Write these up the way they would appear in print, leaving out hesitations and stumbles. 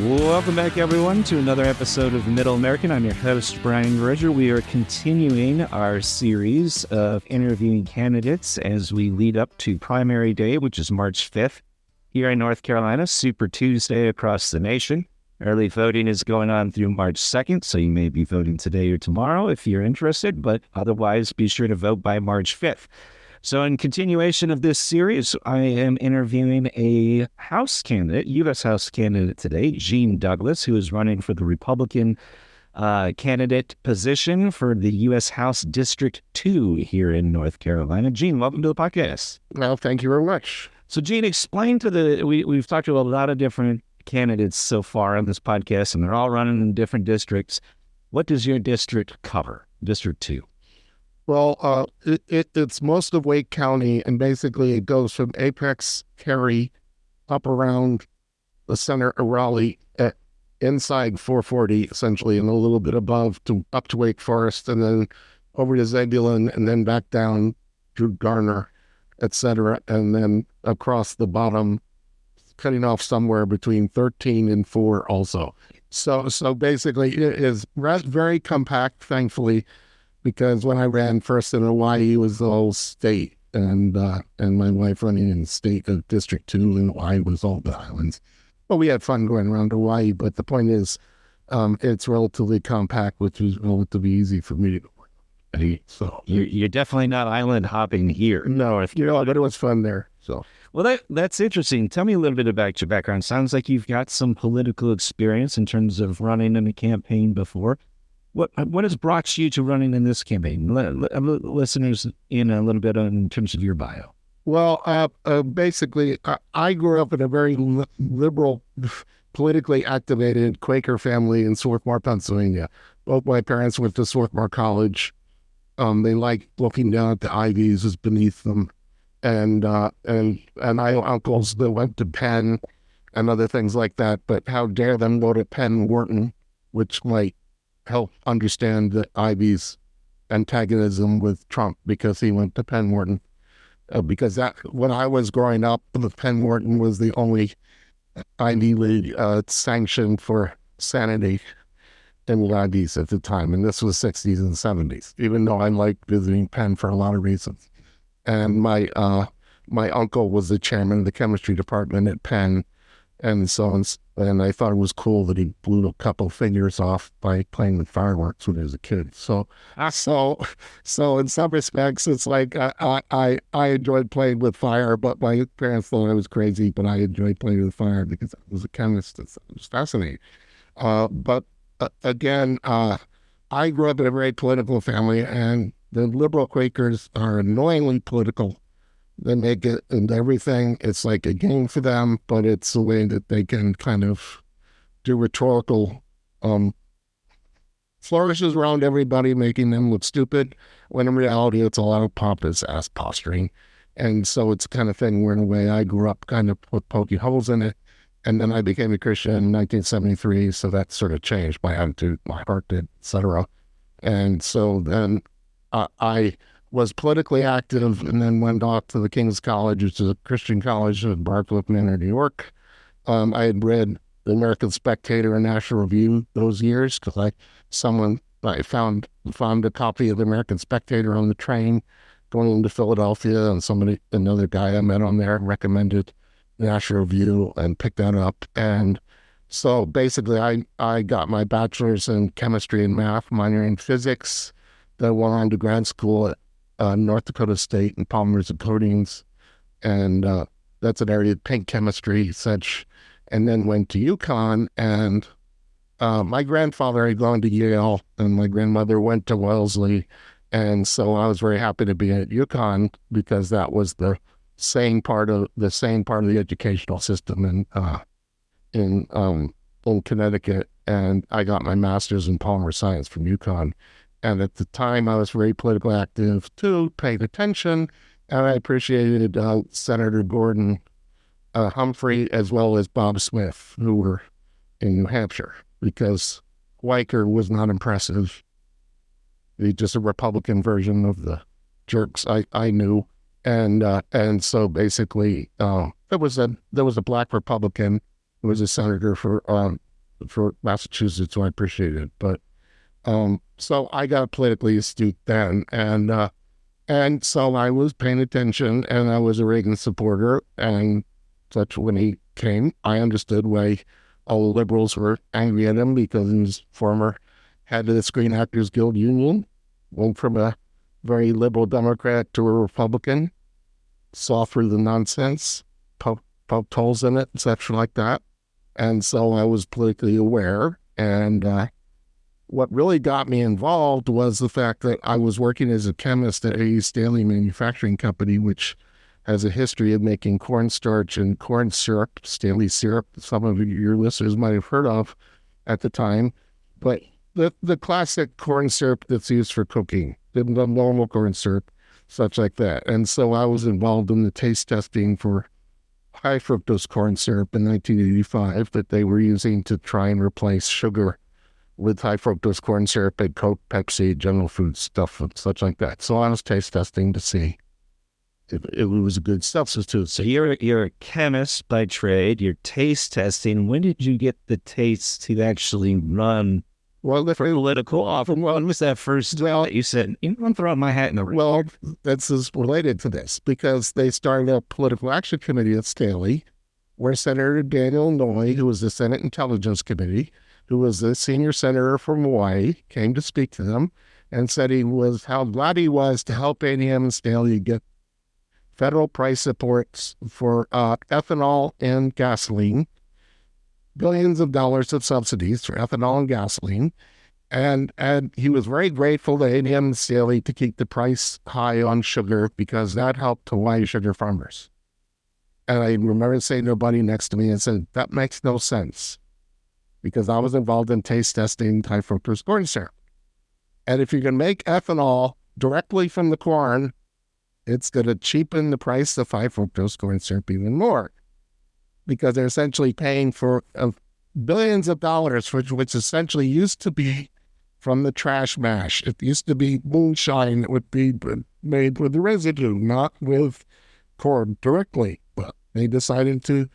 Welcome back, everyone, to another episode of Middle American. I'm your host, Brian Groesser. We are continuing our series of interviewing candidates as we lead up to primary day, which is March 5th here in North Carolina, Super Tuesday across the nation. Early voting is going on through March 2nd, so you may be voting today or tomorrow if you're interested, but otherwise be sure to vote by March 5th. So in continuation of this series, I am interviewing a House candidate, U.S. House candidate today, Gene Douglas, who is running for the Republican candidate position for the U.S. House District 2 here in North Carolina. Gene, welcome to the podcast. Well, thank you very much. So Gene, explain to we've talked to a lot of different candidates so far on this podcast, and they're all running in different districts. What does your district cover, District 2? Well, it's most of Wake County, and basically it goes from Apex, Cary, up around the center of Raleigh, inside 440, essentially, and a little bit above up to Wake Forest, and then over to Zebulon, and then back down to Garner, etc., and then across the bottom, cutting off somewhere between 13 and 4 also. So basically it is very compact, thankfully, because when I ran first in Hawaii, it was the whole state, and my wife running in the state of District 2 in Hawaii was all the islands. Well, we had fun going around Hawaii, but the point is, it's relatively compact, which is relatively easy for me to go. So You're definitely not island hopping here. No, but it was fun there. So. Well, that's interesting. Tell me a little bit about your background. Sounds like you've got some political experience in terms of running in a campaign before. What has brought you to running in this campaign? Let listeners in a little bit in terms of your bio. Well, basically, I grew up in a very liberal, politically activated Quaker family in Swarthmore, Pennsylvania. Both my parents went to Swarthmore College. They liked looking down at the Ivies as beneath them. And I have uncles that went to Penn and other things like that, but how dare them go to Penn Wharton, which might help understand the Ivy's antagonism with Trump because he went to Penn Wharton. Because that, when I was growing up, the Penn Wharton was the only Ivy League sanction for sanity in the Ivies at the time, and this was 60s and 70s, even though I liked visiting Penn for a lot of reasons. And my uncle was the chairman of the chemistry department at Penn, and I thought it was cool that he blew a couple fingers off by playing with fireworks when he was a kid. So in some respects, it's like I enjoyed playing with fire, but my parents thought I was crazy. But I enjoyed playing with fire because I was a chemist. It was fascinating. Again, I grew up in a very political family, and the liberal Quakers are annoyingly political. They make it and everything. It's like a game for them, but it's a way that they can kind of do rhetorical flourishes around everybody, making them look stupid, when in reality it's a lot of pompous ass posturing. And so it's the kind of thing where, in a way, I grew up kind of poking holes in it. And then I became a Christian in 1973, so that sort of changed my attitude, my heart did, etc. And so then I was politically active and then went off to the King's College, which is a Christian college in Bartlett, Manor, New York. I had read the American Spectator and National Review those years because I found a copy of the American Spectator on the train going into Philadelphia, and another guy I met on there recommended the National Review and picked that up. And so basically I got my bachelor's in chemistry and math, minor in physics. Then went on to grad school at North Dakota State in polymers and coatings, and that's an area of pink chemistry, such. And then went to UConn, and my grandfather had gone to Yale, and my grandmother went to Wellesley, and so I was very happy to be at UConn because that was the same part of the educational system in Connecticut, and I got my master's in polymer science from UConn. And at the time, I was very politically active too, paid attention, and I appreciated Senator Gordon Humphrey as well as Bob Smith, who were in New Hampshire, because Weicker was not impressive. He's just a Republican version of the jerks I knew, and so basically there was a black Republican who was a senator for for Massachusetts, so I appreciate it. But so I got politically astute then, and so I was paying attention, and I was a Reagan supporter, and such when he came, I understood why all the liberals were angry at him because he was former head of the Screen Actors Guild Union, went from a very liberal Democrat to a Republican, saw through the nonsense, poked holes in it, and such like that. And so I was politically aware. And what really got me involved was the fact that I was working as a chemist at a Stanley Manufacturing Company, which has a history of making cornstarch and corn syrup, Stanley syrup, some of your listeners might have heard of at the time. But the classic corn syrup that's used for cooking, the normal corn syrup, such like that. And so I was involved in the taste testing for high fructose corn syrup in 1985 that they were using to try and replace sugar with high fructose corn syrup at Coke, Pepsi, General Foods, stuff such like that. So I was taste testing to see if it was a good substitute. So you're a chemist by trade. You're taste testing. When did you get the taste to actually run for political office? When was that first? Well, you said, I'm throwing my hat in the ring. Well, that's related to this because they started a political action committee at Stanley, where Senator Daniel Noy, who was the Senate Intelligence Committee, who was the senior senator from Hawaii, came to speak to them and said how glad he was to help ADM and Stanley get federal price supports for ethanol and gasoline, billions of dollars of subsidies for ethanol and gasoline. And he was very grateful to ADM and Stanley to keep the price high on sugar because that helped Hawaii sugar farmers. And I remember saying to a buddy next to me and said, that makes no sense because I was involved in taste testing high fructose corn syrup. And if you can make ethanol directly from the corn, it's going to cheapen the price of high fructose corn syrup even more because they're essentially paying for billions of dollars, which essentially used to be from the trash mash. It used to be moonshine that would be made with the residue, not with corn directly. But they decided to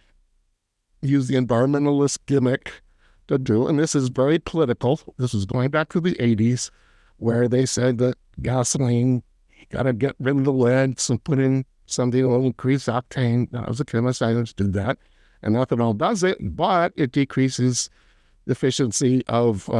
use the environmentalist gimmick to do, and this is very political. This is going back to the 80s, where they said that gasoline, you got to get rid of the lead, so put in something that will increase octane. I was a chemist, I understood that. And ethanol does it, but it decreases the efficiency of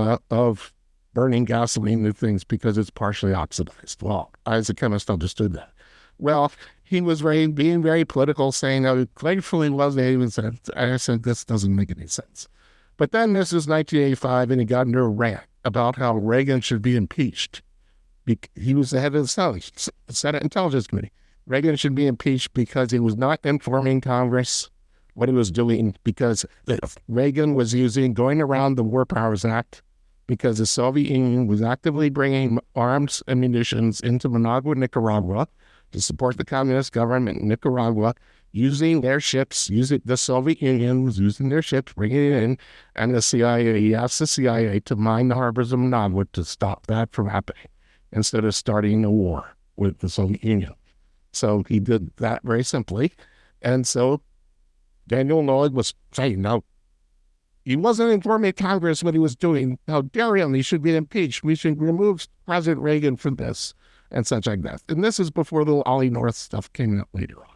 burning gasoline and things because it's partially oxidized. Well, I, as a chemist, understood that. Well, he was being very political, saying that it gratefully wasn't even said. I said, this doesn't make any sense. But then this was 1985, and he got into a rant about how Reagan should be impeached. He was the head of the Senate Intelligence Committee. Reagan should be impeached because he was not informing Congress what he was doing, because Reagan was going around the War Powers Act because the Soviet Union was actively bringing arms and munitions into Managua, Nicaragua, to support the communist government in Nicaragua, using their ships, the Soviet Union was using their ships, bringing it in, and he asked the CIA to mine the harbors of Managua to stop that from happening, instead of starting a war with the Soviet Union. So he did that very simply. And so Daniel Noy was saying, no, he wasn't informing Congress what he was doing. How dare him? He should be impeached. We should remove President Reagan from this, and such like that. And this is before the Ollie North stuff came out later on.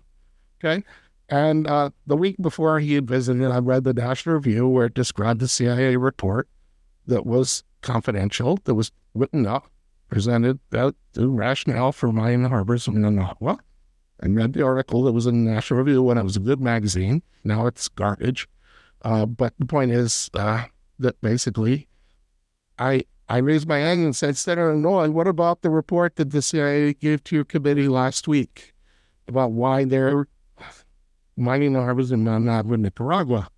Okay? And the week before he had visited, I read the National Review where it described the CIA report that was confidential, that was written up, presented the rationale for mining the harbors of Managua. I read the article that was in the National Review when it was a good magazine. Now it's garbage. But the point is that basically I raised my hand and said, Senator Noy, what about the report that the CIA gave to your committee last week about why they're mining the harbors in Managua, Nicaragua?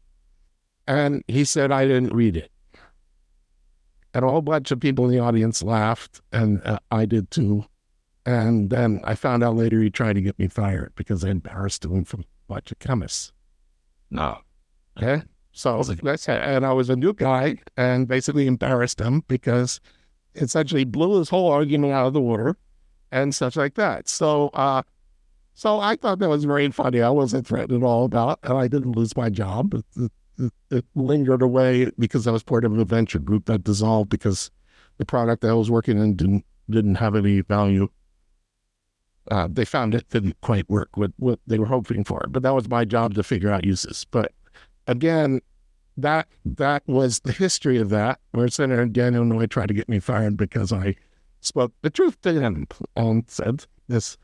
And he said, I didn't read it. And a whole bunch of people in the audience laughed, and I did too. And then I found out later he tried to get me fired because I embarrassed him in front of a bunch of chemists. No. Okay? So and I was a new guy and basically embarrassed him because it essentially blew his whole argument out of the water and such like that. So I thought that was very funny. I wasn't threatened at all about it, and I didn't lose my job. it lingered away because I was part of a venture group that dissolved because the product that I was working in didn't have any value. They found it didn't quite work with what they were hoping for, but that was my job to figure out uses. But again, that was the history of that, where Senator Daniel Noy tried to get me fired because I spoke the truth to him and said, this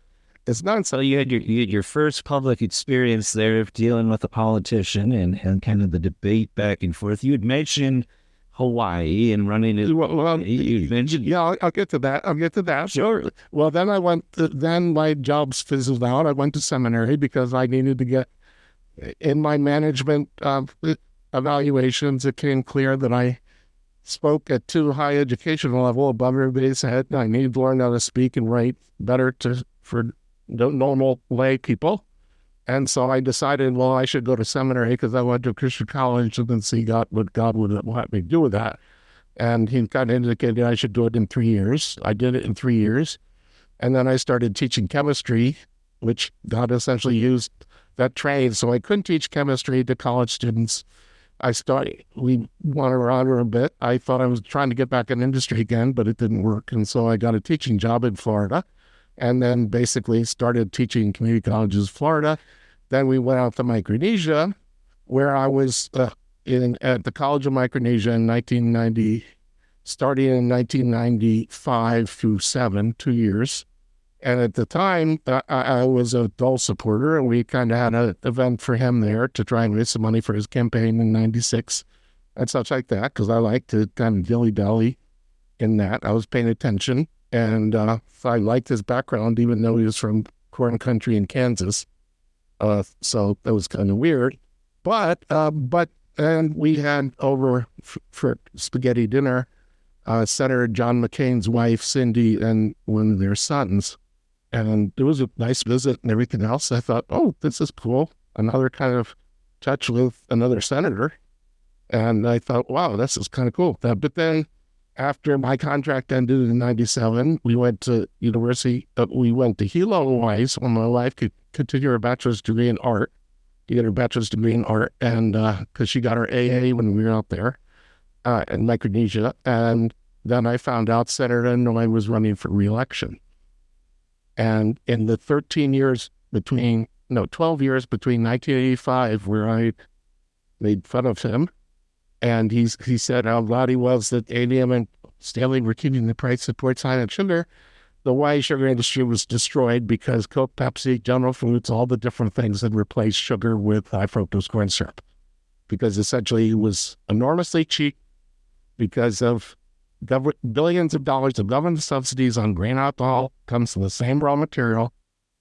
is nonsense. So you had your first public experience there of dealing with a politician and kind of the debate back and forth. You had mentioned Hawaii and running it. Well, you mentioned, yeah, I'll get to that. Sure. Well, then then my jobs fizzled out. I went to seminary because I needed to get in my management evaluations. It became clear that I spoke at too high educational level above everybody's head. I needed to learn how to speak and write better for normal lay people. And so I decided, well, I should go to seminary because I went to Christian college and then see what God would want me to do with that. And he kind of indicated I should do it in 3 years. I did it in 3 years. And then I started teaching chemistry, which God essentially used that trade. So I couldn't teach chemistry to college students. We wanted around her a bit. I thought I was trying to get back in industry again, but it didn't work. And so I got a teaching job in Florida and then basically started teaching community colleges in Florida. Then we went out to Micronesia, where I was at the College of Micronesia in 1990, starting in 1995 through 7, 2 years. And at the time, I was a Dole supporter, and we kind of had an event for him there to try and raise some money for his campaign in 96 and such like that, because I like to kind of dilly-dally in that. I was paying attention, and I liked his background, even though he was from corn country in Kansas. So that was kind of weird. And we had over for spaghetti dinner, Senator John McCain's wife, Cindy, and one of their sons. And it was a nice visit and everything else. I thought, oh, this is cool. Another kind of touch with another senator. And I thought, wow, this is kind of cool. But then after my contract ended in 97, we went to university. We went to Hilo, Hawaii, so my wife could continue her bachelor's degree in art. She got her bachelor's degree in art, and because she got her AA when we were out there in Micronesia. And then I found out Senator Noy was running for re-election. And in the 12 years between 1985, where I made fun of him, and he said how glad he was that ADM and Stanley were keeping the price support sign on sugar, the Hawaii sugar industry was destroyed because Coke, Pepsi, General Foods, all the different things had replaced sugar with high fructose corn syrup, because essentially it was enormously cheap because of billions of dollars of government subsidies on grain alcohol comes from the same raw material,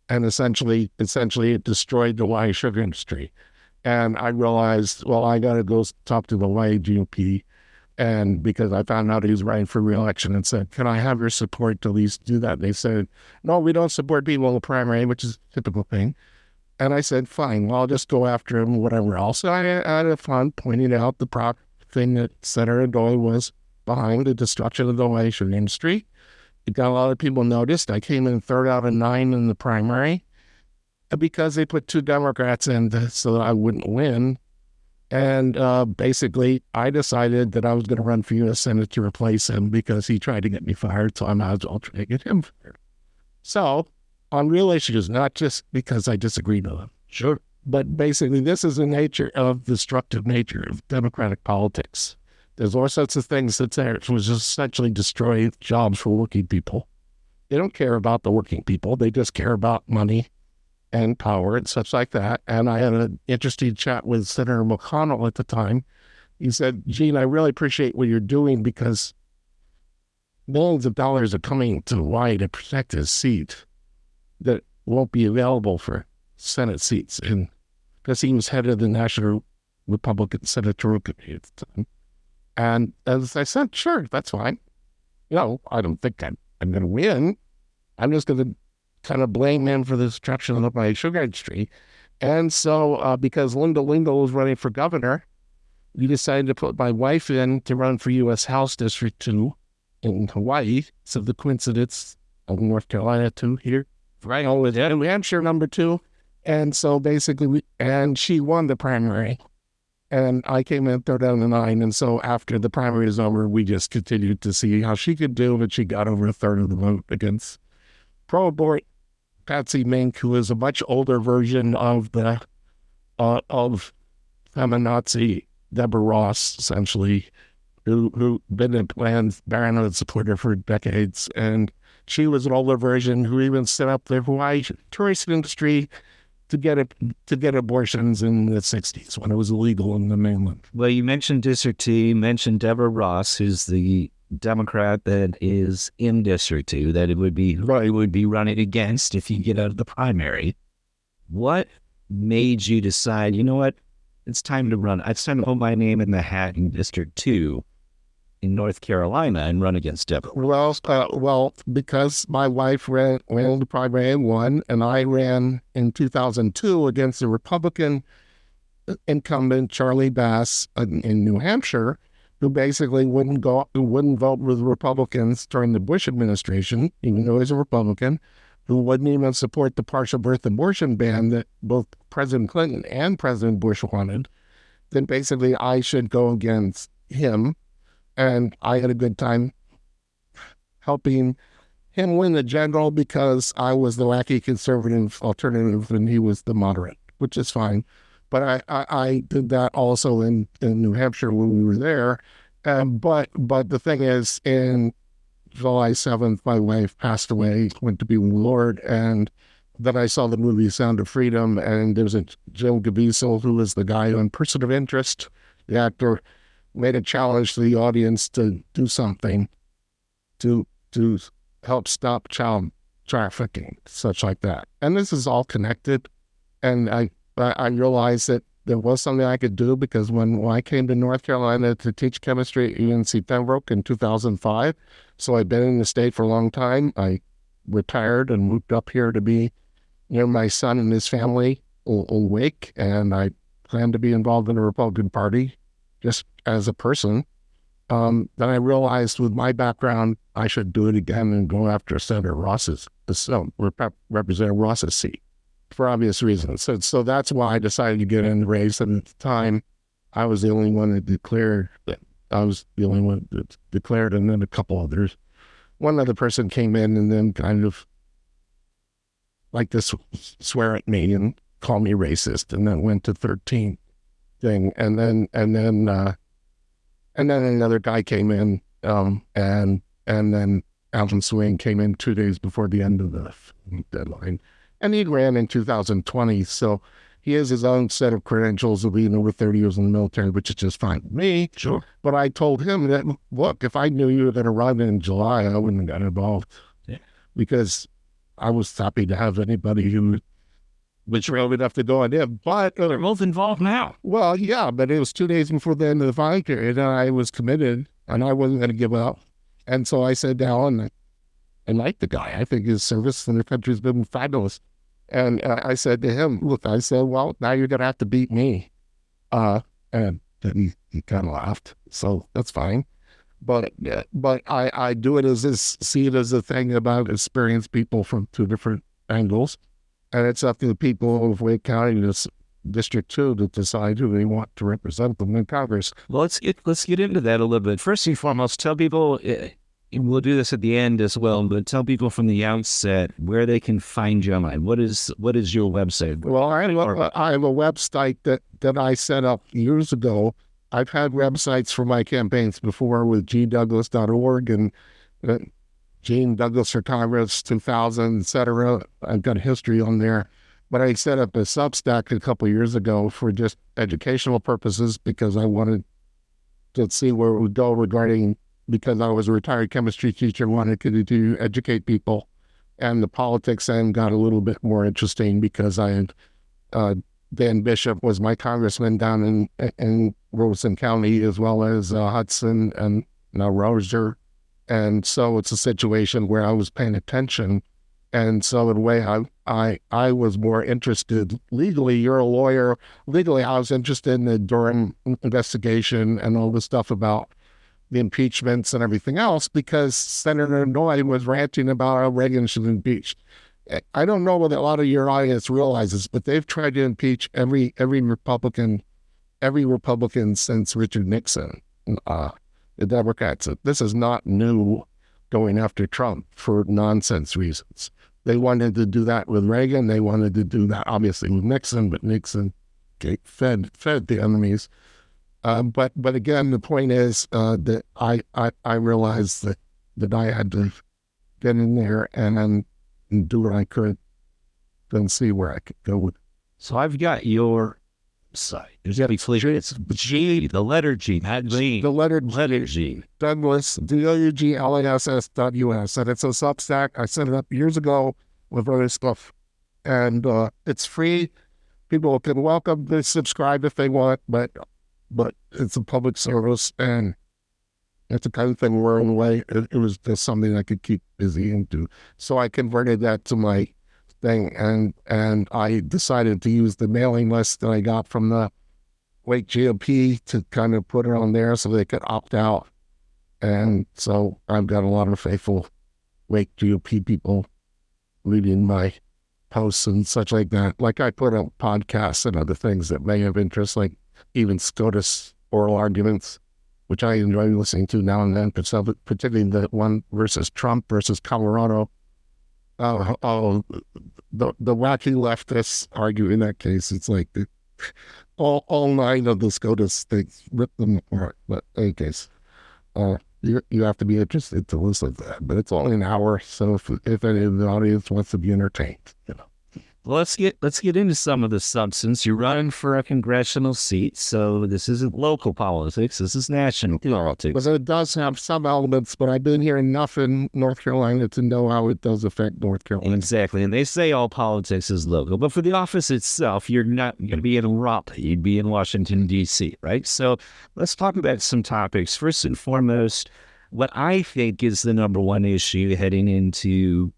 and essentially it destroyed the Hawaii sugar industry. And I realized, well, I got to go talk to the Hawaii GOP, and because I found out he was running for re-election, and said, can I have your support to at least do that? They said, no, we don't support people in the primary, which is a typical thing. And I said, fine, well, I'll just go after him, whatever else. So I had fun pointing out the prop thing that Senator Noy was behind, the destruction of the Hawaii sugar industry. It got a lot of people noticed. I came in 3rd out of 9 in the primary because they put 2 Democrats in so that I wouldn't win. And basically, I decided that I was going to run for U.S. Senate to replace him because he tried to get me fired, so I might as well try to get him fired. So, on real issues, not just because I disagreed with him. Sure. But basically, this is the nature of destructive nature of democratic politics. There's all sorts of things that was essentially destroy jobs for working people. They don't care about the working people. They just care about money and power and such like that. And I had an interesting chat with Senator McConnell at the time. He said, Gene, I really appreciate what you're doing because millions of dollars are coming to Hawaii to protect his seat that won't be available for Senate seats. And because he was head of the National Republican Senatorial Committee at the time. And as I said, sure, that's fine. I don't think I'm going to win. I'm just going to kind of blame him for the destruction of my sugar industry. And so because Linda Lingle was running for governor, we decided to put my wife in to run for U.S. House District 2 in Hawaii. So the coincidence of North Carolina 2 here. Right. Oh, with New Hampshire number 2. And so basically, and she won the primary. And I came in third out of the nine. And so after the primary was over, we just continued to see how she could do. And she got over a third of the vote against pro-abort Patsy Mink, who is a much older version of the of feminazi Deborah Ross, essentially, who been a Planned Parenthood supporter for decades. And she was an older version who even set up the Hawaii tourist industry to get abortions in the 60s when it was illegal in the mainland. Well, you mentioned District 2, you mentioned Deborah Ross, who's the Democrat that is in District 2, that it would be running against if you get out of the primary. What made you decide, you know what, it's time to run. It's time to put my name in the hat in District 2 in North Carolina and run against Deborah? Well, because my wife ran the primary and won, and I ran in 2002 against the Republican incumbent Charlie Bass in New Hampshire, who basically wouldn't vote with Republicans during the Bush administration, even though he's a Republican, who wouldn't even support the partial birth abortion ban that both President Clinton and President Bush wanted. Then basically I should go against him. And I had a good time helping him win the general because I was the wacky conservative alternative and he was the moderate, which is fine. But I did that also in New Hampshire when we were there. But the thing is, in July 7th, my wife passed away, went to be with the Lord. And then I saw the movie Sound of Freedom. And there's a Jim Caviezel, who was the guy on Person of Interest, the actor, made a challenge to the audience to do something to help stop child trafficking, such like that. And this is all connected. And I realized that there was something I could do because when I came to North Carolina to teach chemistry at UNC Pembroke in 2005, so I've been in the state for a long time. I retired and moved up here to be near my son and his family in Wake, and I plan to be involved in the Republican Party just as a person. Then I realized with my background, I should do it again and go after Senator Representative Ross's seat for obvious reasons. So that's why I decided to get in the race. And at the time, I was the only one that declared that. I was the only one that declared, and then a couple others. One other person came in and then kind of like to swear at me and call me racist, and then went to 13 thing. And then another guy came in, and then Alan Swing came in 2 days before the end of the deadline. And he ran in 2020, so he has his own set of credentials of being over 30 years in the military, which is just fine with me. Sure. But I told him that, look, if I knew you were going to run in July, I wouldn't have got involved. Yeah. Because I was happy to have anybody who was brave enough to go on in. But they're both involved now. Well, yeah, but it was 2 days before the end of the filing period, and I was committed, and I wasn't going to give up. And so I said to Alan, I like the guy. I think his service in the country has been fabulous. And I said to him, look, I said, well, now you're going to have to beat me. And then he kind of laughed. So that's fine. But I do it see it as a thing about experienced people from two different angles. And it's up to the people of Wake County, this District 2, to decide who they want to represent them in Congress. Well, let's get into that a little bit. First and foremost, tell people, we'll do this at the end as well, but tell people from the outset where they can find you online. What is your website? Well, I have a website that I set up years ago. I've had websites for my campaigns before with gdouglas.org and Gene Douglas for Congress 2000, et cetera. I've got a history on there. But I set up a Substack a couple of years ago for just educational purposes because I wanted to see where it would go regarding, because I was a retired chemistry teacher, wanted to educate people. And the politics end got a little bit more interesting because I had Dan Bishop was my congressman down in Robeson County, as well as Hudson and now Rozier. And so it's a situation where I was paying attention. And so in a way, I was more interested legally. You're a lawyer. Legally, I was interested in the Durham investigation and all the stuff about the impeachments and everything else because Senator Noy was ranting about how Reagan should impeach. I don't know what a lot of your audience realizes, but they've tried to impeach every Republican every Republican since Richard Nixon, the Democrats, this is not new, going after Trump for nonsense reasons. They wanted to do that with Reagan. They wanted to do that, obviously, with Nixon, but Nixon fed the enemies. But again, the point is that I realized that I had to get in there and do what I could, then see where I could go with it. So I've got your site. There's got to be clear. It's G, the letter G, not G. The letter G. Douglas, DOUGLASS.US. And it's a Substack. I set it up years ago with other stuff. And it's free. People can welcome to subscribe if they want, but it's a public service, and it's the kind of thing where, in a way, it was just something I could keep busy and do. So I converted that to my thing, and I decided to use the mailing list that I got from the Wake GOP to kind of put it on there so they could opt out. And so I've got a lot of faithful Wake GOP people reading my posts and such like that. Like, I put out podcasts and other things that may have interest, like even SCOTUS oral arguments, which I enjoy listening to now and then, particularly the one versus Trump versus Colorado. The wacky leftists argue in that case. It's like all 9 of the SCOTUS states rip them apart. But in any case, you have to be interested to listen to that. But it's only an hour, so if any of the audience wants to be entertained, Well, let's get into some of the substance. You're running for a congressional seat, so this isn't local politics. This is national politics. But it does have some elements, but I've been here enough in North Carolina to know how it does affect North Carolina. Exactly, and they say all politics is local, but for the office itself, you're not going to be in Raleigh. You'd be in Washington, D.C., right? So let's talk about some topics. First and foremost, what I think is the number one issue heading into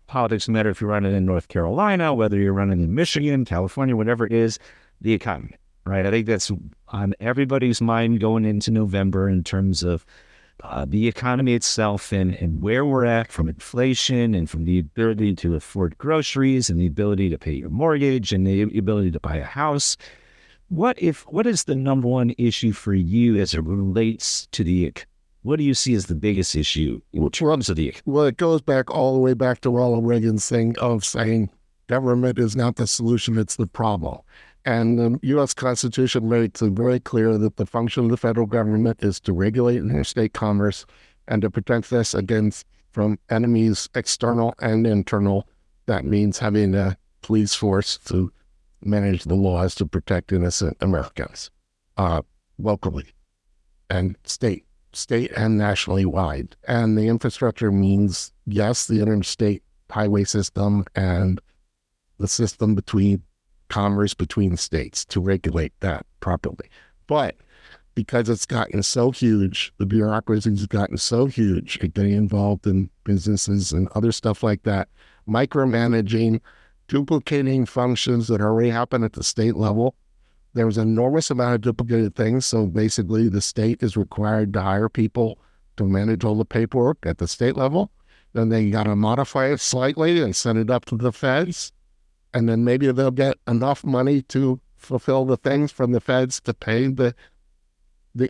politics, no matter if you're running in North Carolina, whether you're running in Michigan, California, whatever it is, the economy, right? I think that's on everybody's mind going into November in terms of the economy itself and where we're at from inflation and from the ability to afford groceries and the ability to pay your mortgage and the ability to buy a house. What is the number one issue for you as it relates to the economy? What do you see as the biggest issue in terms of the economy? Well, it goes back all the way back to Ronald Reagan's thing of saying government is not the solution, it's the problem. And the U.S. Constitution makes it very clear that the function of the federal government is to regulate interstate commerce and to protect us from enemies, external and internal. That means having a police force to manage the laws to protect innocent Americans locally and state and nationally wide. And the infrastructure means, yes, the interstate highway system and the system between commerce between states to regulate that properly. But because it's gotten so huge, the bureaucracy's gotten so huge, getting involved in businesses and other stuff like that, micromanaging, duplicating functions that already happen at the state level. There's an enormous amount of duplicated things. So basically, the state is required to hire people to manage all the paperwork at the state level. Then they got to modify it slightly and send it up to the feds. And then maybe they'll get enough money to fulfill the things from the feds to pay the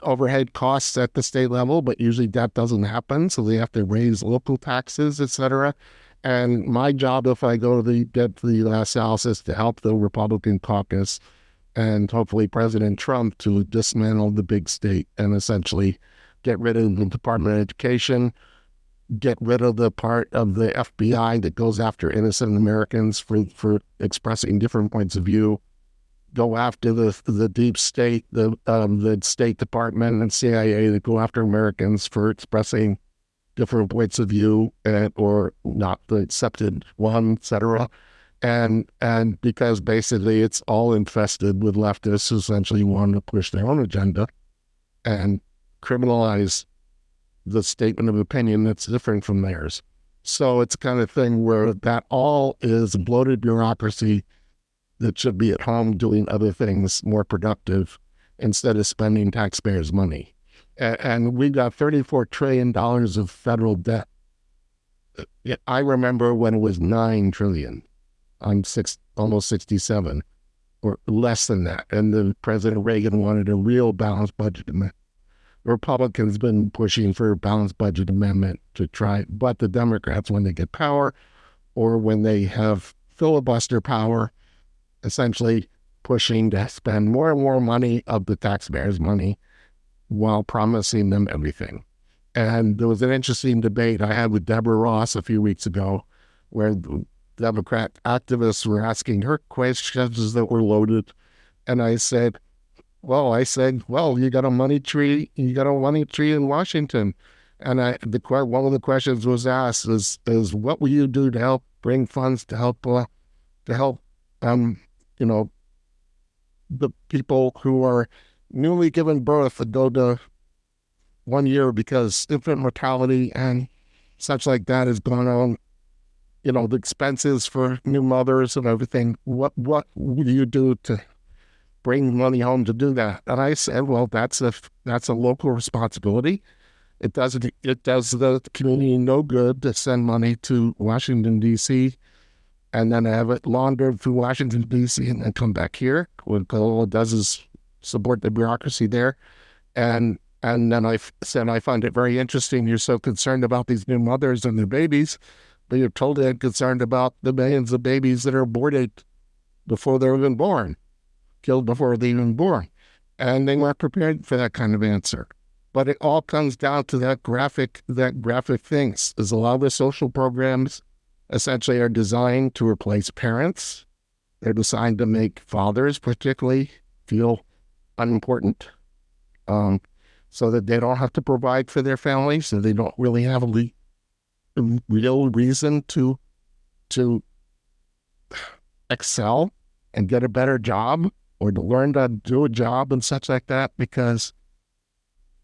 overhead costs at the state level. But usually that doesn't happen. So they have to raise local taxes, et cetera. And my job, if I go to get to the last house, is to help the Republican caucus and hopefully President Trump to dismantle the big state and essentially get rid of the Department of Education, get rid of the part of the FBI that goes after innocent Americans for expressing different points of view, go after the deep state, the State Department and CIA that go after Americans for expressing different points of view or not the accepted one, et cetera. And because basically it's all infested with leftists who essentially want to push their own agenda and criminalize the statement of opinion that's different from theirs. So it's kind of thing where that all is bloated bureaucracy that should be at home doing other things more productive instead of spending taxpayers' money. And we got $34 trillion of federal debt. I remember when it was $9 trillion. I'm almost 67. or less than that. And then President Reagan wanted a real balanced budget amendment. Republicans been pushing for a balanced budget amendment to try, but the Democrats, when they get power or when they have filibuster power, essentially pushing to spend more and more money of the taxpayers' money while promising them everything. And there was an interesting debate I had with Deborah Ross a few weeks ago where Democrat activists were asking her questions that were loaded. And I said, you got a money tree in Washington. And one of the questions was asked is what will you do to help bring funds to help the people who are newly given birth that go to 1 year because infant mortality and such like that has gone on, the expenses for new mothers and everything. What will you do to bring money home to do that? And I said, well, that's a local responsibility. It does the community no good to send money to Washington, D.C., and then have it laundered through Washington, D.C., and then come back here. What all it does is support the bureaucracy there. And then I said, I find it very interesting you're so concerned about these new mothers and their babies, but you're totally unconcerned about the millions of babies that are aborted before they're even born, killed before they're even born. And they weren't prepared for that kind of answer. But it all comes down to that graphic things. Is a lot of the social programs essentially are designed to replace parents. They're designed to make fathers particularly feel unimportant, so that they don't have to provide for their families, so they don't really have a real reason to excel and get a better job or to learn to do a job and such like that, because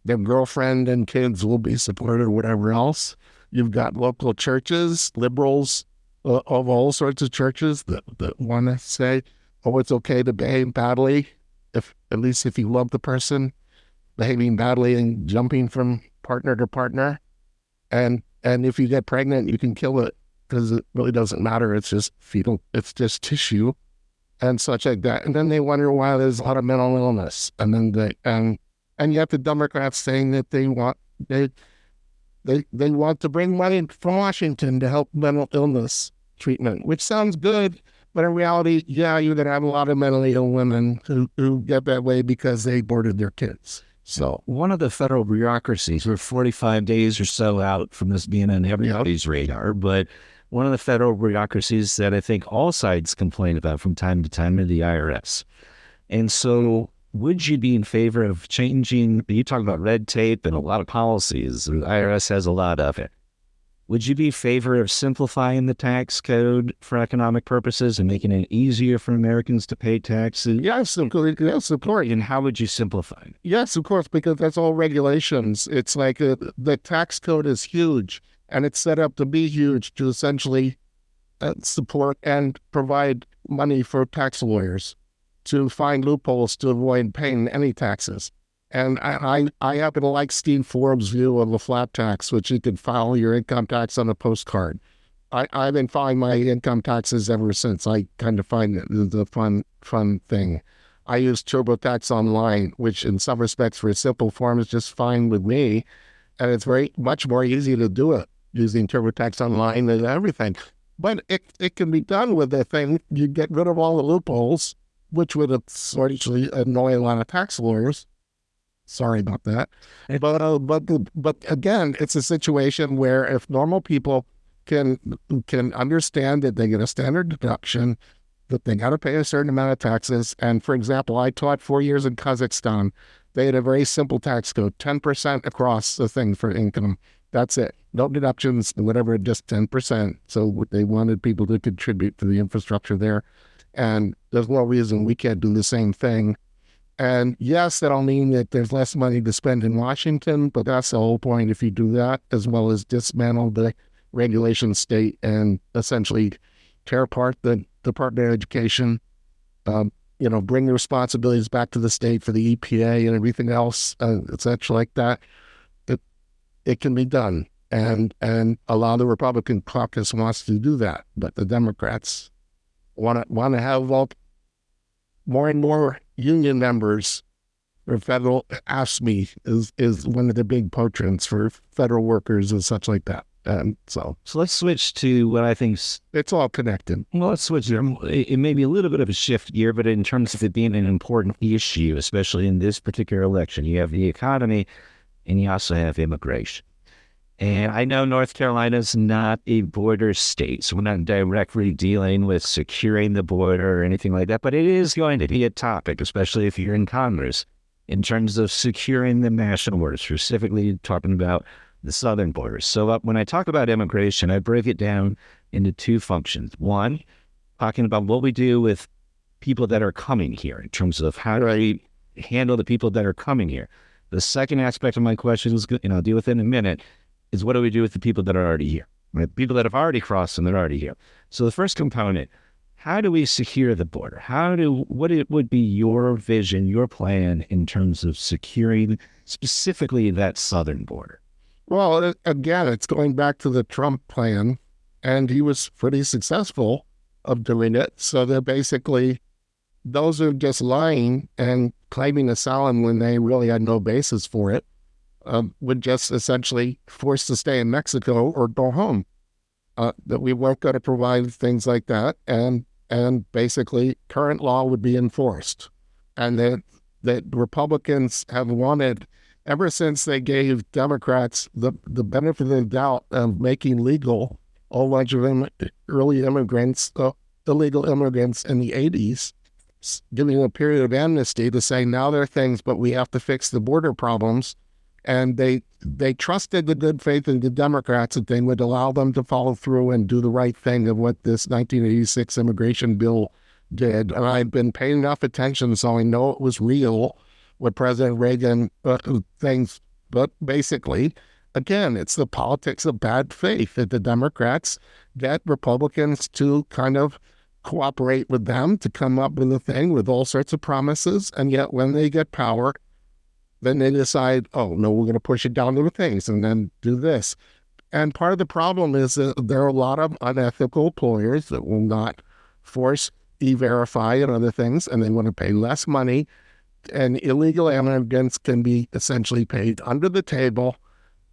their girlfriend and kids will be supported or whatever else. You've got local churches, liberals of all sorts of churches that want to say, oh, it's okay to behave badly, at least if you love the person, behaving badly and jumping from partner to partner. And if you get pregnant, you can kill it because it really doesn't matter. It's just fetal, it's just tissue and such like that. And then they wonder why there's a lot of mental illness. And then and you have the Democrats saying that they want to bring money from Washington to help mental illness treatment, which sounds good. But in reality, yeah, you're going to have a lot of mentally ill women who get that way because they aborted their kids. So one of the federal bureaucracies, we're 45 days or so out from this being on everybody's radar, but one of the federal bureaucracies that I think all sides complain about from time to time is the IRS. And so would you be in favor of changing, you talk about red tape and a lot of policies, the IRS has a lot of it. Would you be in favor of simplifying the tax code for economic purposes and making it easier for Americans to pay taxes? Yes, of course. And how would you simplify it? Yes, of course, because that's all regulations. It's like the tax code is huge, and it's set up to be huge to essentially support and provide money for tax lawyers to find loopholes to avoid paying any taxes. And I happen to like Steve Forbes' view of the flat tax, which you can file your income tax on a postcard. I've been filing my income taxes ever since. I kind of find it the fun thing. I use TurboTax Online, which in some respects for a simple form is just fine with me. And it's very much more easy to do it using TurboTax Online than everything. But it can be done with the thing. You get rid of all the loopholes, which would essentially annoy a lot of tax lawyers. Sorry about that. But again, it's a situation where if normal people can understand that they get a standard deduction, that they got to pay a certain amount of taxes. And for example, I taught 4 years in Kazakhstan. They had a very simple tax code, 10% across the thing for income. That's it. No deductions, whatever, just 10%. So they wanted people to contribute to the infrastructure there. And there's no reason we can't do the same thing. And yes, that'll mean that there's less money to spend in Washington, but that's the whole point if you do that, as well as dismantle the regulation state and essentially tear apart the Department of Education, bring the responsibilities back to the state for the EPA and everything else, essentially like that. It can be done. And a lot of the Republican caucus wants to do that, but the Democrats want to have more and more union members or federal AFSCME is one of the big patrons for federal workers and such like that. And so let's switch to what I think. It's all connected. Well, let's switch. It may be a little bit of a shift here, but in terms of it being an important issue, especially in this particular election, you have the economy and you also have immigration. And I know North Carolina is not a border state, so we're not directly dealing with securing the border or anything like that, but it is going to be a topic, especially if you're in Congress, in terms of securing the national border, specifically talking about the southern border. So when I talk about immigration, I break it down into two functions. One, talking about what we do with people that are coming here in terms of how do I handle the people that are coming here. The second aspect of my question is, and I'll deal with it in a minute, is what do we do with the people that are already here? Right? People that have already crossed and they're already here. So the first component, how do we secure the border? What it would be your vision, your plan in terms of securing specifically that southern border? Well, again, it's going back to the Trump plan, and he was pretty successful of doing it. So they're basically, those are just lying and claiming asylum when they really had no basis for it, would just essentially force to stay in Mexico or go home. That we weren't going to provide things like that, and basically current law would be enforced, and that Republicans have wanted ever since they gave Democrats the benefit of the doubt of making legal a whole bunch of early immigrants, illegal immigrants in the 80s, giving a period of amnesty to say now there are things, but we have to fix the border problems. And they trusted the good faith of the Democrats that they would allow them to follow through and do the right thing of what this 1986 immigration bill did. And I've been paying enough attention so I know it was real, what President Reagan thinks. But basically, again, it's the politics of bad faith that the Democrats get Republicans to kind of cooperate with them to come up with a thing with all sorts of promises. And yet when they get power, then they decide, oh, no, we're going to push it down to the things and then do this. And part of the problem is that there are a lot of unethical employers that will not force E-Verify and other things, and they want to pay less money. And illegal immigrants can be essentially paid under the table,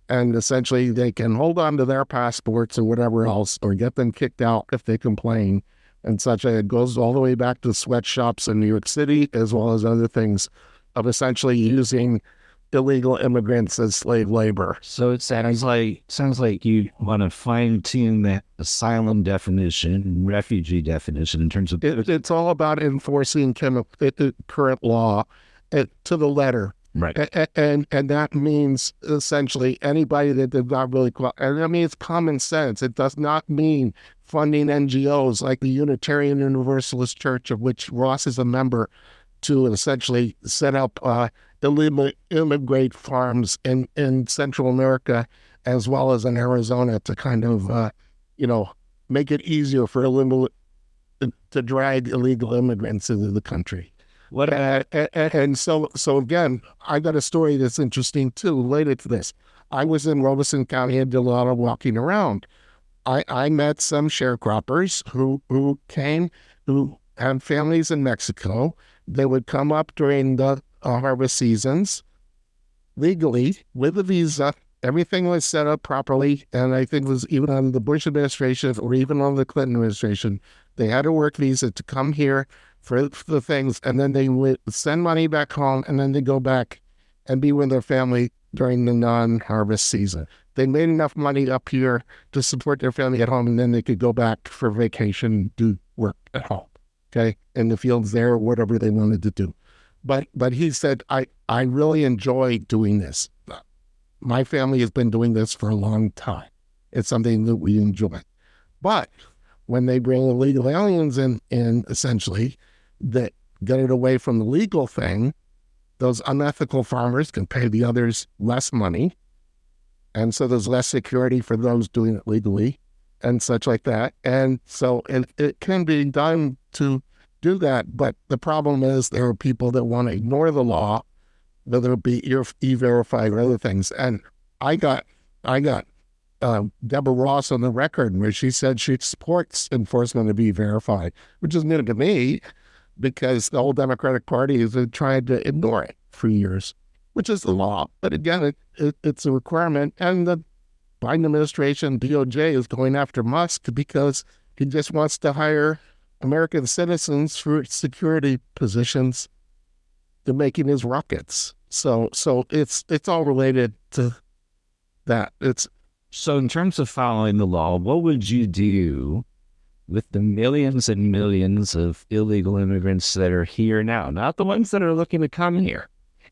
and essentially they can hold on to their passports or whatever else, or get them kicked out if they complain. And such, it goes all the way back to sweatshops in New York City, as well as other things, of essentially using illegal immigrants as slave labor. So it sounds like you want to fine tune that asylum definition, refugee definition in terms of it's all about enforcing current law to the letter. Right. And that means essentially anybody that did not really qualify. And I mean, it's common sense. It does not mean funding NGOs like the Unitarian Universalist Church, of which Ross is a member, to essentially set up immigrate farms in Central America as well as in Arizona to kind of, make it easier for to drag illegal immigrants into the country. And so again, I got a story that's interesting too related to this. I was in Robeson County and did a lot of walking around. I met some sharecroppers who came, who had families in Mexico. They would come up during the harvest seasons legally with a visa. Everything was set up properly. And I think it was even under the Bush administration or even under the Clinton administration, they had a work visa to come here for the things. And then they would send money back home, and then they go back and be with their family during the non-harvest season. They made enough money up here to support their family at home, and then they could go back for vacation, do work at home. Okay, in the fields there, whatever they wanted to do. But he said, I really enjoy doing this. My family has been doing this for a long time. It's something that we enjoy. But when they bring illegal aliens in essentially, that get it away from the legal thing, those unethical farmers can pay the others less money. And so there's less security for those doing it legally and such like that. And so it can be done to do that. But the problem is there are people that want to ignore the law, whether it be E-Verify or other things. And I got Deborah Ross on the record where she said she supports enforcement of E-Verify, which is new to me. because the whole Democratic Party has been trying to ignore it for years, which is the law. But again, it's a requirement. And the Biden administration, DOJ, is going after Musk because he just wants to hire American citizens for security positions to making his rockets. So it's all related to that. So in terms of following the law, what would you do with the millions and millions of illegal immigrants that are here now? Not the ones that are looking to come here,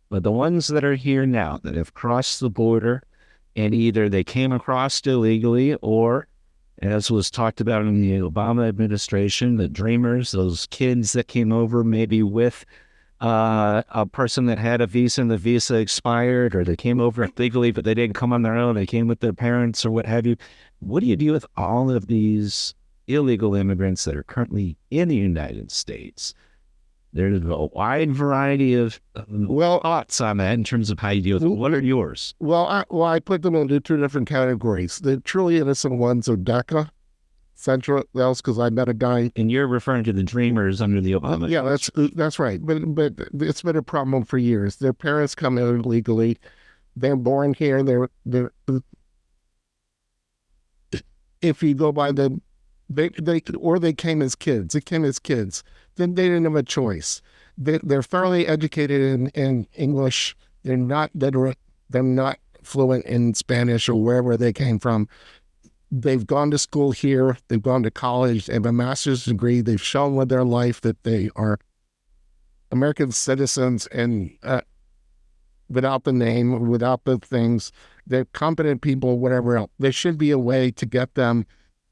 but the ones that are here now that have crossed the border, and either they came across illegally or, as was talked about in the Obama administration, the dreamers, those kids that came over maybe with a person that had a visa and the visa expired, or they came over legally, but they didn't come on their own. They came with their parents or what have you. What do you do with all of these illegal immigrants that are currently in the United States? There's a wide variety of thoughts on that in terms of how you deal with it. What are yours? Well, I put them into two different categories. The truly innocent ones are DACA, Central, else because I met a guy. And you're referring to the dreamers under the Obama. Yeah, that's right. But it's been a problem for years. Their parents come in illegally. They're born here. They're if you go by the they came as kids. They came as kids. Then they didn't have a choice. They're thoroughly educated in English. They're not fluent in Spanish or wherever they came from. They've gone to school here. They've gone to college. They have a master's degree. They've shown with their life that they are American citizens, and without the name, without the things, they're competent people, whatever else. There should be a way to get them